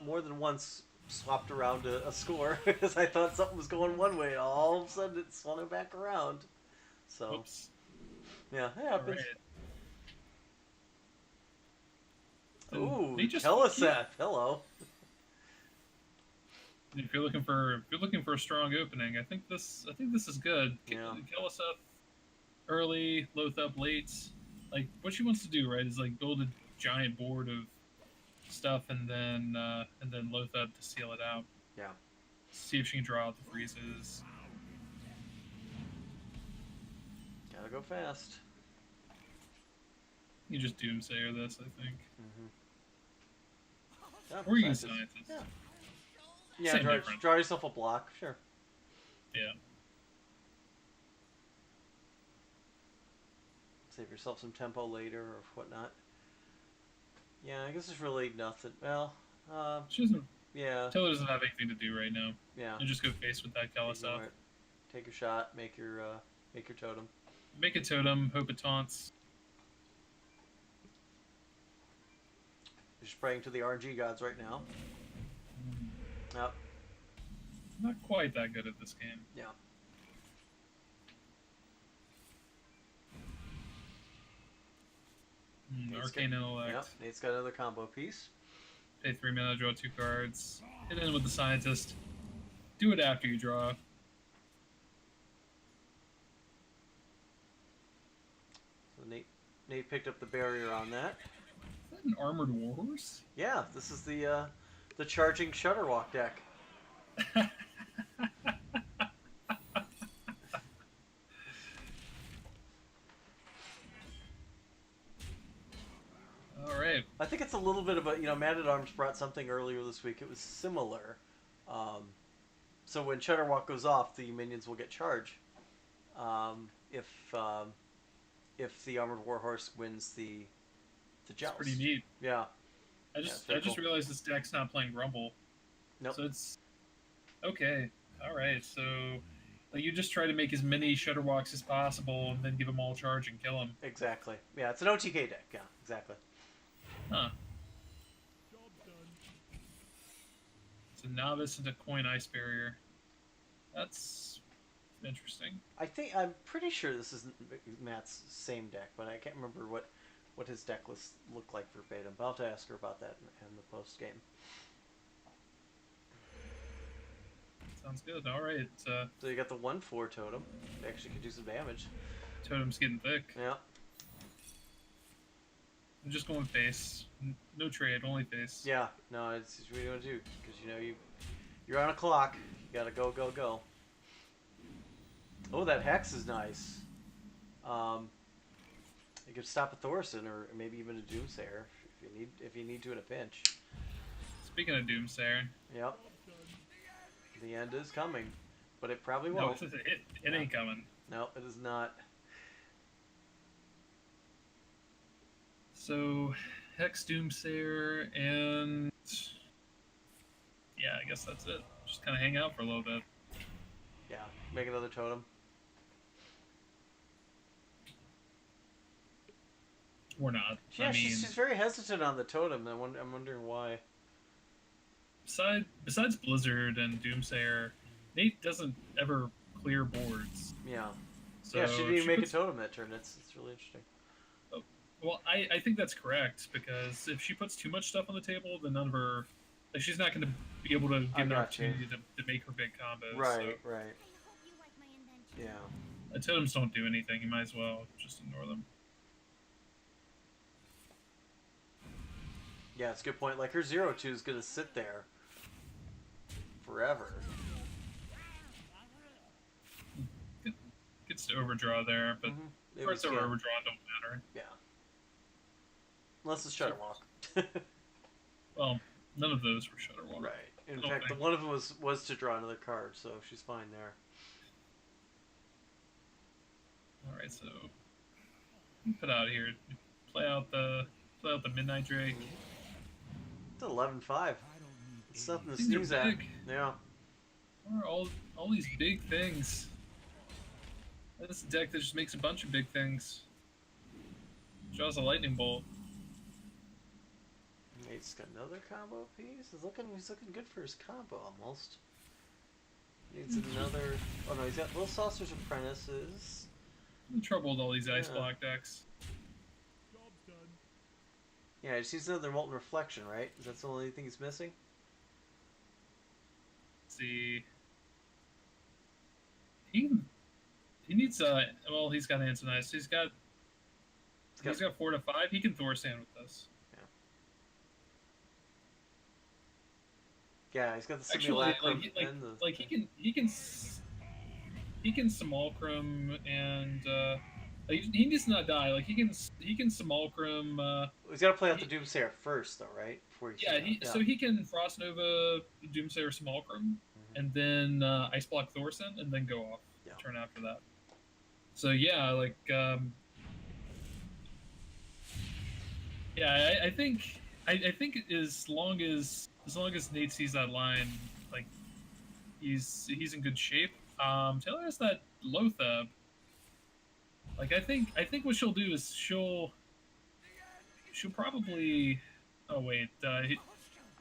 more than once swapped around a score because I thought something was going one way, and all of a sudden it swung it back around. So, Oops. yeah, it All happens. right. Ooh, They just Teliseth, hello. If you're looking for a strong opening, I think this is good. Yeah. Kelliseth early, Loth up late. Like what she wants to do, right, is like build a giant board of stuff and then Loth up to seal it out. Yeah. See if she can draw out the freezes. Gotta go fast. You just doomsayer this, I think. Mm-hmm. Yeah, Or you can scientist. scientist. Yeah, Same draw, difference. draw yourself a block, sure. Yeah. Save yourself some tempo later or whatnot. Yeah, I guess there's really nothing. Well, She doesn't. yeah, Taylor doesn't have anything to do right now. yeah. And just go face with that Ignore Kelliseth. it. Take your shot. Make your totem. Make a totem. Hope it taunts. You're just praying to the RNG gods right now. Yep. Not quite that good at this game. Yeah. Arcane Intellect. Yep. Nate's got another combo piece. Pay 3 mana, draw 2 cards. Hit in with the Scientist. Do it after you draw. So Nate picked up the barrier on that. Is that an Armored Warhorse? Yeah, this is the charging Shutterwalk deck. All right. I think it's a little bit of a, Man at Arms brought something earlier this week. It was similar. Um, so when Cheddar Walk goes off, the minions will get charge. Um, if um, if the Armored Warhorse wins the It's pretty joust. neat. Yeah, I yeah, it's just very I just cool. realized this deck's not playing Rumble, Nope, so it's okay. All right, so like you just try to make as many Shutterwalks as possible, and then give them all charge and kill them. exactly. Yeah, it's an OTK deck. Yeah, exactly. Huh? It's a novice into coin ice barrier. That's interesting. I'm pretty sure this isn't Matt's same deck, but I can't remember what his deck list looked like verbatim. But I'll have to ask her about that in the post game. Sounds good. All right, So you got the 1/4 totem. They actually could do some damage. totem's getting thick. Yeah. I'm just going face. No trade, only face. Yeah. No, it's what you want to do because you're on a clock. You gotta go go go. Oh, that hex is nice. You could stop a Thorson or maybe even a Doomsayer if you need to in a pinch. Speaking of Doomsayer, Yep. The end is coming, but it probably no, won't. it ain't coming. No, it is not. So, Hex Doomsayer, and yeah, I guess that's it. Just kind of hang out for a little bit. Yeah, make another totem. Or not. Yeah, I mean, she's very hesitant on the totem. I'm wondering why. besides Blizzard and Doomsayer, Nate doesn't ever clear boards. Yeah. So Yeah, she didn't even make puts- a totem that turn. It's really interesting. Well, I think that's correct because if she puts too much stuff on the table, then none of her, like, she's not going to be able to I get an got you. opportunity to make her big combos. Right, right. I hope you like my invention. Yeah. Totems don't do anything. You might as well just ignore them. Yeah, it's a good point. Like her 0/2 is gonna sit there forever. Gets to overdraw there, but It parts was, over yeah. overdrawn don't matter. Yeah. Unless it's Shudder Walk. Well, none of those were Shutterwalk. Right. In don't fact, think. one of them was to draw another card, so she's fine there. All right, so put out here, play out the Midnight Drake. It's 11/5. It's nothing to Things are sneeze at. big. Yeah. Or all these big things. This is a deck that just makes a bunch of big things. Draws a lightning bolt. Nate's got another combo piece. He's looking good for his combo almost. Needs another. Oh no, he's got Little Saucer's Apprentices. I'm in trouble with all these ice Yeah. block decks. Yeah, he just needs another Molten Reflection, right? Is that the only thing he's missing? Let's see. He needs well, he's got Answer Nice. He's got 4 to 5. He can Thor stand with this. Yeah, he's got the Actually, Simulacrum and the. he can Simulacrum and he needs to not die. Like he can Simulacrum. He's got to play out the Doomsayer first, though, right? Before So he can Frost Nova, Doomsayer, Simulacrum, and then Ice Block Thorson, and then go off turn after that. So yeah, like yeah, I think as long as Nate sees that line, like he's in good shape. Taylor has that Lothab. Like I think what she'll do is she'll probably. Oh wait,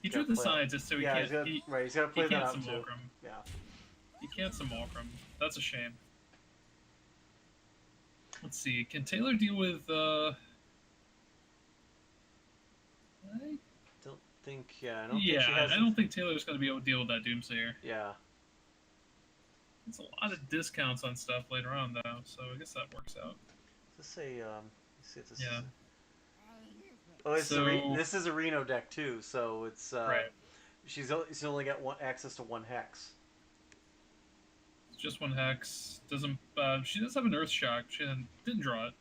he drew the scientist, so he can't. He's got to play that out too. Simulacrum. Yeah. He can't Simulacrum. That's a shame. Let's see. Can Taylor deal with? I don't think. Yeah, I don't. think she has I don't think Taylor's going to be able to deal with that Doomsayer. Yeah. It's a lot of discounts on stuff later on, though, so I guess that works out. Let's say. Let's see if this Yeah. is. Oh, this is a Reno deck too, so it's. Right. She's only got access to one hex. Just one hex. Doesn't. She does have an Earth Shock. She didn't draw it.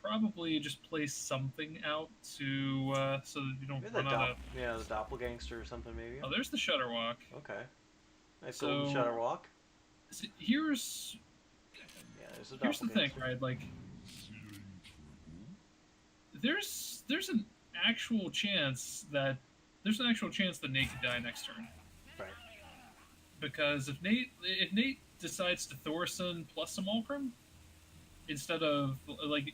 Probably just place something out to so that you don't Maybe run out of. the doppelgangster or something maybe. Oh, there's the Shutterwalk. Okay. Nice golden So Shutterwalk. here's Yeah, there's a here's the thing, doppelgangster. right? Like, there's an actual chance that Nate could die next turn. Right. Because if Nate decides to Thorson plus a Mulcrum instead of like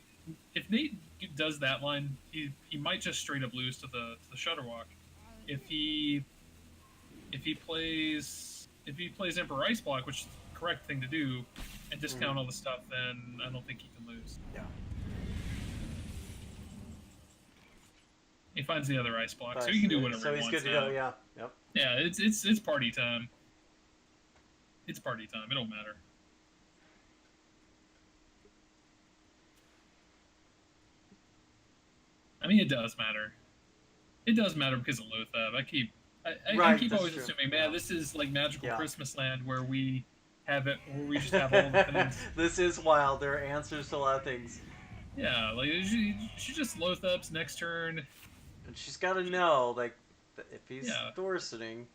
if Nate does that line, he might just straight up lose to the Shutterwalk. If he plays Emperor Ice Block, which is the correct thing to do, and discount all the stuff, then I don't think he can lose. Yeah. He finds the other Ice Block, so he can do whatever he wants. So he's good to go. Yeah. Yep. Yeah, it's party time. It's party time. It don't matter. I mean, it does matter. It does matter because of Lothab. I keep always true. assuming, man, this is like magical Yeah. Christmas land where we have it, where we just have all the things. This is wild. There are answers to a lot of things. Yeah, like she just Lothab's next turn. And she's got to know, like, that if he's Yeah. Thorsoning,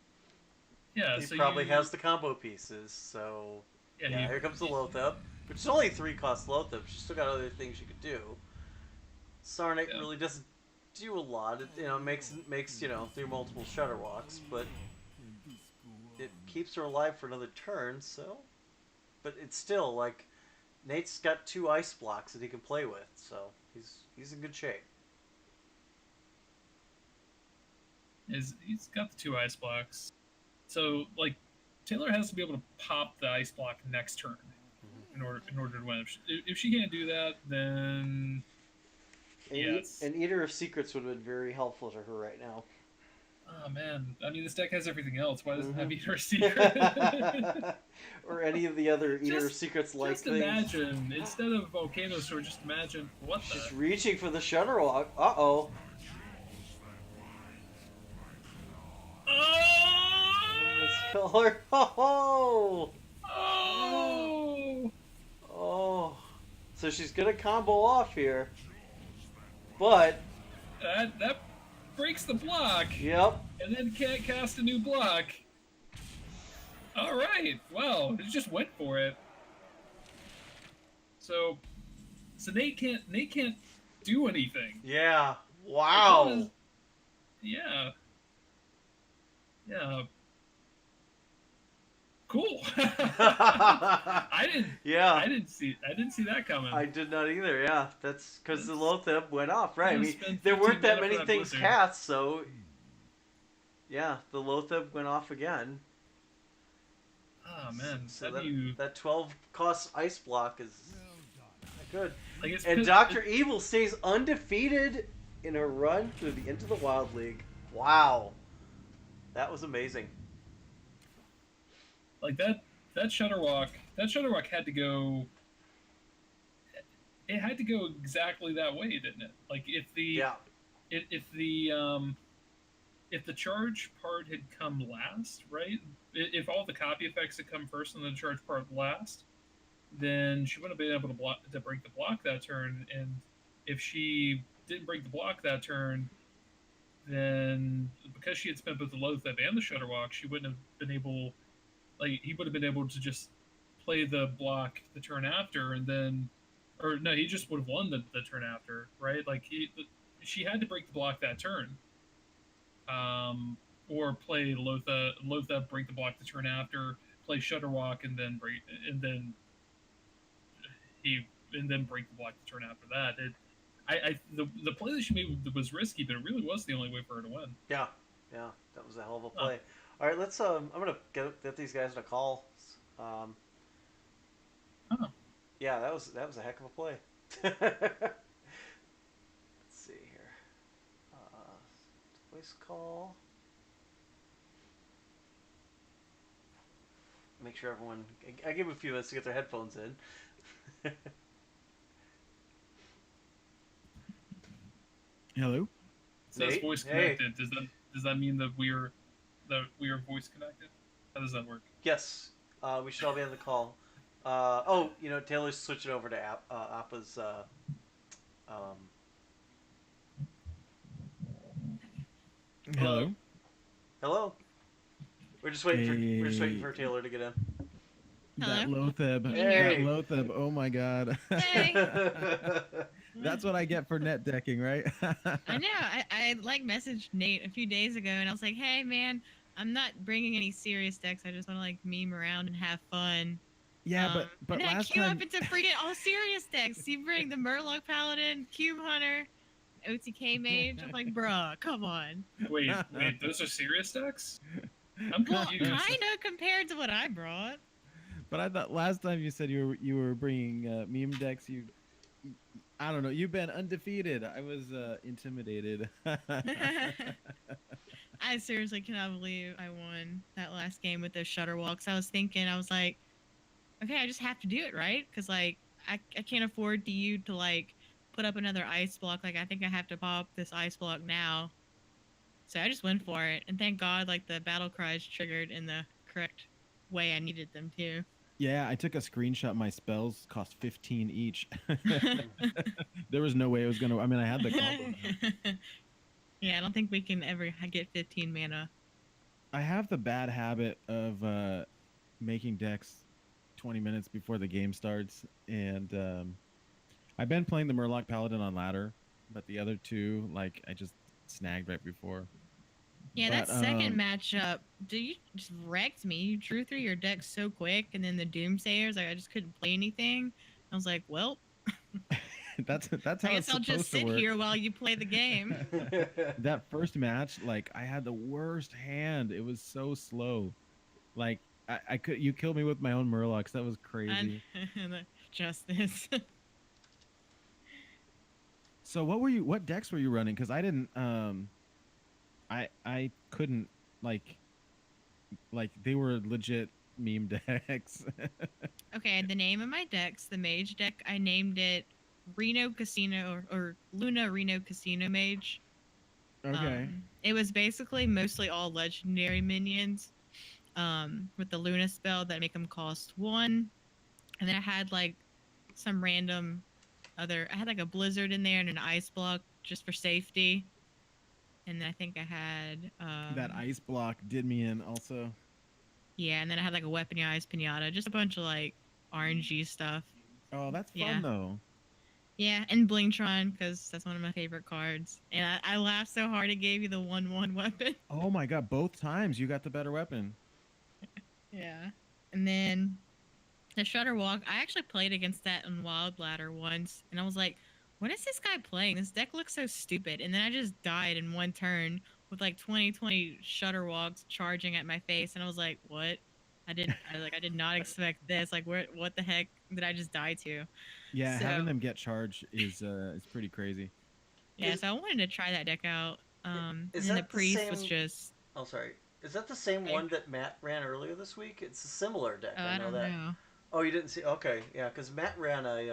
Yeah, he so probably has the combo pieces. So Yeah, here comes the Lothab, which is only 3-cost Lothab. She's still got other things she could do. Sarnik really doesn't do a lot. It makes through multiple Shutterwalks, but it keeps her alive for another turn. So, but it's still like Nate's got 2 ice blocks that he can play with, so he's in good shape. He's got the 2 ice blocks, so like Taylor has to be able to pop the ice block next turn in order to win. If she can't do that, then And Eater of Secrets would have been very helpful to her right now. Oh man, I mean this deck has everything else. Why doesn't it have Eater of Secrets? Or any of the other Eater of Secrets like just things. Just imagine, instead of Volcano Sword, just imagine what She's the... reaching for the Shutterwalk. Uh-oh. Let's call her. Oh! Oh! Oh. So she's gonna combo off here. But that breaks the block. Yep. And then can't cast a new block. All right. Well, it just went for it. So Nate can't do anything. Yeah. Wow. Yeah. Yeah. Cool. I didn't see that coming. I did not either. Yeah, that's because the Lothab went off. Right. I mean, there 15 weren't that mana many for that things blizzard. cast, so yeah, the Lothab went off again. Oh man, So that 12-cost ice block is good. Like And Dr. Evil stays undefeated in her run through the Into the Wild League. Wow, that was amazing. Like that Shutterwalk had to go. It had to go exactly that way, didn't it? Like if the charge part had come last, right? If all the copy effects had come first and the charge part last, then she wouldn't have been able to break the block that turn. And if she didn't break the block that turn, then because she had spent both the Lothab and the Shutterwalk, she wouldn't have been able. Like he would have been able to just play the block the turn after, and then, or no, he just would have won the turn after, right? Like she had to break the block that turn, or play Lothab break the block the turn after, play Shutterwalk, and then break the block the turn after that. The play that she made was risky, but it really was the only way for her to win. Yeah, that was a hell of a play. All right, let's. I'm gonna get these guys in a call. Yeah, that was a heck of a play. Let's see here. Voice call. Make sure everyone. I give them a few minutes to get their headphones in. Hello. It says Nate? voice connected. Hey. Does that mean that we are voice connected? How does that work? Yes. We should all be on the call. Taylor's switching over to Appa's. Um, Hello. Hello. Hello. We're just waiting for Hey, Taylor to get in. that Hello? Lotheb. Can you hear That me? Hey. Lotheb. Oh my god. Hey. That's what I get for net decking, right? I know. I like messaged Nate a few days ago and I was like, hey man, I'm not bringing any serious decks. I just want to like meme around and have fun. Yeah, but And but then I last queue up time, into freaking all serious decks. You bring the Murloc Paladin, Cube Hunter, OTK Mage. I'm like, bruh, come on. Wait, those are serious decks? I'm Well, confused. kind of compared to what I brought. but I thought last time you said you were bringing meme decks. I don't know. You've been undefeated. I was intimidated. I seriously cannot believe I won that last game with those shutter walks. I was thinking, I was like, okay, I just have to do it, right? Because like I can't afford to you to like put up another ice block. Like I think I have to pop this ice block now. So I just went for it, and thank God, like the battle cries triggered in the correct way I needed them to. Yeah, I took a screenshot. My spells cost 15 each. There was no way it was gonna. I mean, I had the combo down. Yeah, I don't think we can ever get 15 mana. I have the bad habit of making decks 20 minutes before the game starts, and I've been playing the Murloc Paladin on ladder, but the other two, like, I just snagged right before. Yeah, that But second matchup, you just wrecked me. You drew through your deck so quick, and then the Doomsayers, like I just couldn't play anything. I was like, well, that's I how it's guess I'll just supposed to sit work. here while you play the game. That first match, like, I had the worst hand. It was so slow. Like, I could you killed me with my own Murlocs. That was And crazy. justice. So what decks were you running? Because I didn't I couldn't like they were legit meme decks. Okay, the name of my decks, the mage deck, I named it Reno Casino or Luna Reno Casino Mage. Okay. It was basically mostly all legendary minions, with the Luna spell that make them cost one, and then I had like some random other. I had like a blizzard in there and an ice block just for safety, and then I think I had That ice block did me in also. yeah, and then I had like a weaponized pinata, just a bunch of like RNG stuff. Oh, that's fun Yeah. though. Yeah, and Blingtron because that's one of my favorite cards. And I laughed so hard it gave you the 1/1 weapon. Oh my god, both times you got the better weapon. Yeah. And then the Shutter Walk, I actually played against that on Wild Ladder once, and I was like, what is this guy playing? This deck looks so stupid. And then I just died in one turn with like 20 Shutter Walks charging at my face, and I was like, what? I did not expect this. Like what the heck did I just die to? Yeah, having So them get charged is pretty crazy. yeah, is so I wanted to try that deck out. And is then the that the priest was same? just Oh, sorry. Is that the same okay. one that Matt ran earlier this week? It's a similar deck. Oh, I I know don't that. know. Oh, you didn't see? Okay, yeah, because Matt ran it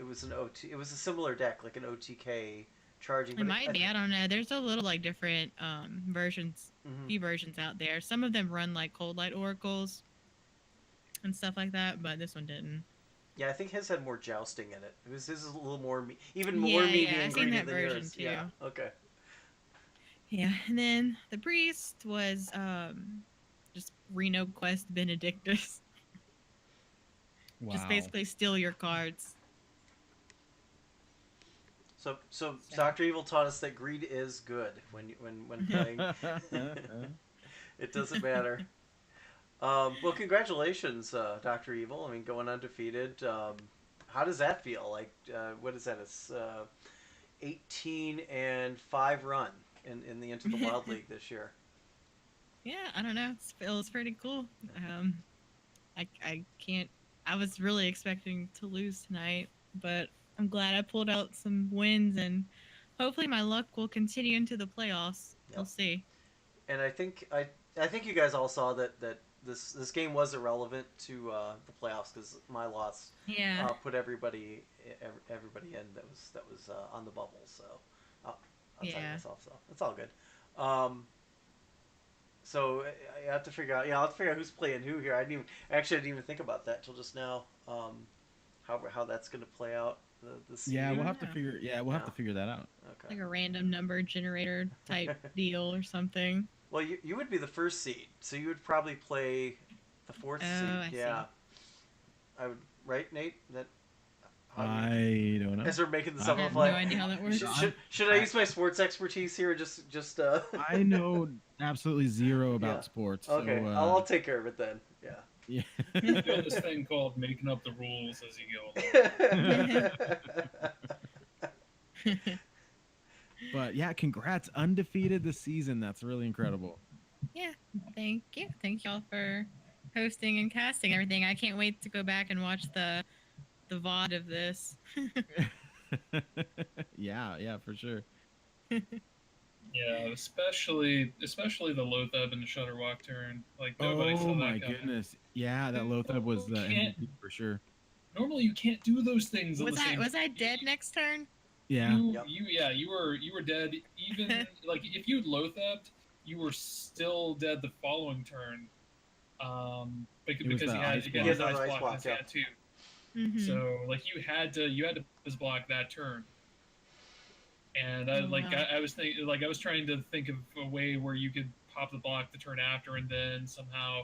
was an OT. It was a similar deck, like an OTK charging, It but might be. I don't know. There's a little like different versions, mhm. few versions out there. Some of them run like cold light oracles and stuff like that, but this one didn't. Yeah, I think his had more jousting in it. It was his is a little more, even more Yeah, meaty yeah. I've and seen greedy that than version yours. too. Yeah. Okay. Yeah, and then the priest was just Reno Quest Benedictus. Just Wow. basically steal your cards. So So Doctor Evil taught us that greed is good when playing. It doesn't matter. Well, congratulations, Doctor Evil. I mean, going undefeated. How does that feel? Like, what is that? It's 18-5 run in the Into the Wild League this year. yeah, I don't know. It feels pretty cool. I can't. I was really expecting to lose tonight, but I'm glad I pulled out some wins, and hopefully my luck will continue into the playoffs. We'll Yep. see. And I think you guys all saw that this game was irrelevant to the playoffs because my loss Yeah. put everybody in that was on the bubble. So I'll outside of Yeah. myself. So it's all good. Um, So I have to figure out. Yeah, I'll have to figure out who's playing who here. I didn't even think about that till just now. How that's going to play out this Yeah, year. we'll have to Yeah. figure. Yeah, we'll have to figure that out. Okay. Like a random number generator type deal or something. Well, you would be the first seed, so you would probably play the fourth Oh, seed. I see. Yeah, I would. Right, Nate? That how you I don't know. as we're making this I up I on have the no fly. idea how that works. Should I use my sports expertise here? Just I know absolutely zero Yeah. about sports. Okay, So I'll take care of it then. Yeah. yeah. Doing this thing called making up the rules as you go. But yeah, congrats, undefeated this season. That's really incredible. Yeah, thank you. Thank y'all for hosting and casting everything. I can't wait to go back and watch the VOD of this. Yeah, for sure. Yeah, especially the Lothab and the Shutterwalk turn. Like nobody Oh saw that my coming. goodness. Yeah, that Lothab was the Can't- MVP for sure. Normally you can't do those things. on Was the I same was I dead next turn? Yeah. You were dead. Even like if you'd Lothabbed, you were still dead the following turn. Because the he had ice he block. had his Yeah, the ice ice block block, in his yeah. hand too. Mhm. So like you had to his block that turn. And I Oh, like wow. I was thinking like I was trying to think of a way where you could pop the block the turn after and then somehow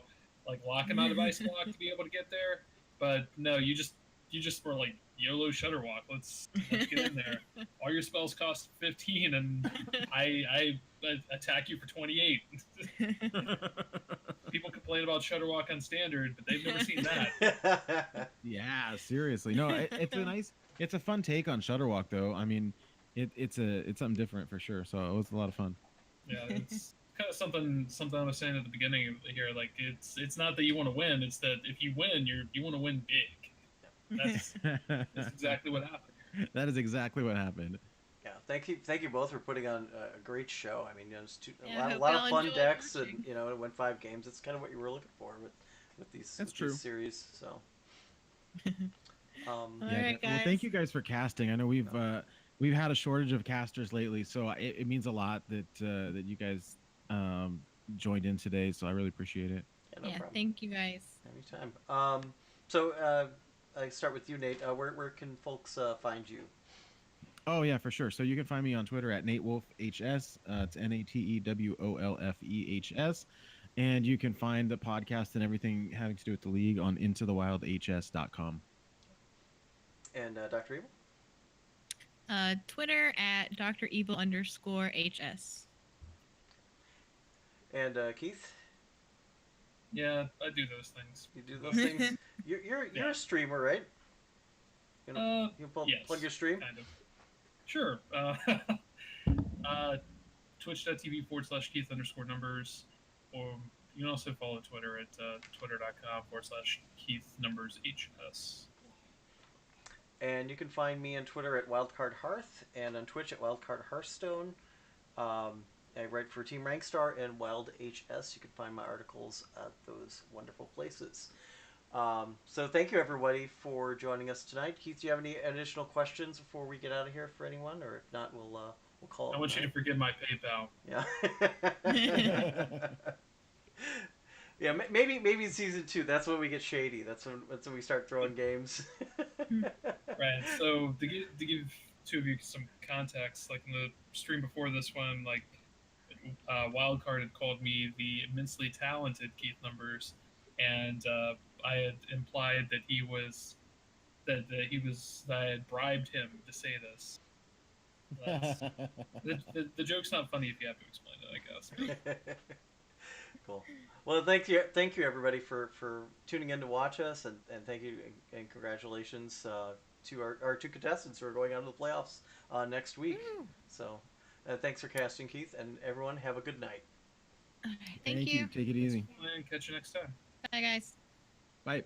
like lock him out of ice block to be able to get there. But no, you just were like YOLO Shutterwalk. Let's get in there. All your spells cost 15, and I attack you for 28. People complain about Shutterwalk on standard, but they've never seen that. Yeah, seriously. No, it's a fun take on Shutterwalk though. I mean, it's something different for sure. So it was a lot of fun. Yeah, it's kind of something I was saying at the beginning of here. Like it's not that you want to win; it's that if you win, you want to win big. That's exactly what happened. That is exactly what happened. Yeah, thank you both for putting on a great show. I mean, it's Yeah, I a hope lot y'all of fun enjoyed decks, watching. and it went 5 games. It's kind of what you were looking for with these That's with true. these series. So, All Yeah, right, well, guys. thank you guys for casting. I know we've had a shortage of casters lately, so it means a lot that that you guys joined in today. So I really appreciate it. yeah, no Yeah, problem. thank you guys. Anytime. I start with you, Nate. Where can folks find you? Oh yeah, for sure. So you can find me on Twitter at NateWolfHS. It's NateWolfHS. And you can find the podcast and everything having to do with the league on IntoTheWildHS.com. And Dr. Evil. Twitter at DrEvil_HS. And Keith. Yeah, I do those things. You do those things. You're Yeah. a streamer, right? You Yes, plug your stream. kind of. Sure. Twitch.tv/Keith_numbers, or you can also follow Twitter at twitter.com/KeithNumbersHS. And you can find me on Twitter at Wildcard Hearth and on Twitch at Wildcard Hearthstone. I write for Team Rankstar and Wild HS. You can find my articles at those wonderful places. So thank you everybody for joining us tonight. Keith, do you have any additional questions before we get out of here for anyone, or if not, we'll call it. I want you to forget my PayPal. Yeah. Yeah, maybe in season 2. That's when we get shady. That's when we start throwing games. Right. So to give two of you some context, like in the stream before this one, like Wildcard had called me the immensely talented Keith Numbers, and I had implied that that I had bribed him to say this. The joke's not funny if you have to explain it, I guess. Cool. Well, thank you everybody for tuning in to watch us, and thank you and congratulations to our 2 contestants who are going on to the playoffs next week. Woo. So, thanks for casting, Keith, and everyone have a good night. All right, thank you. Take it easy. And catch you next time. Bye, guys. Bye.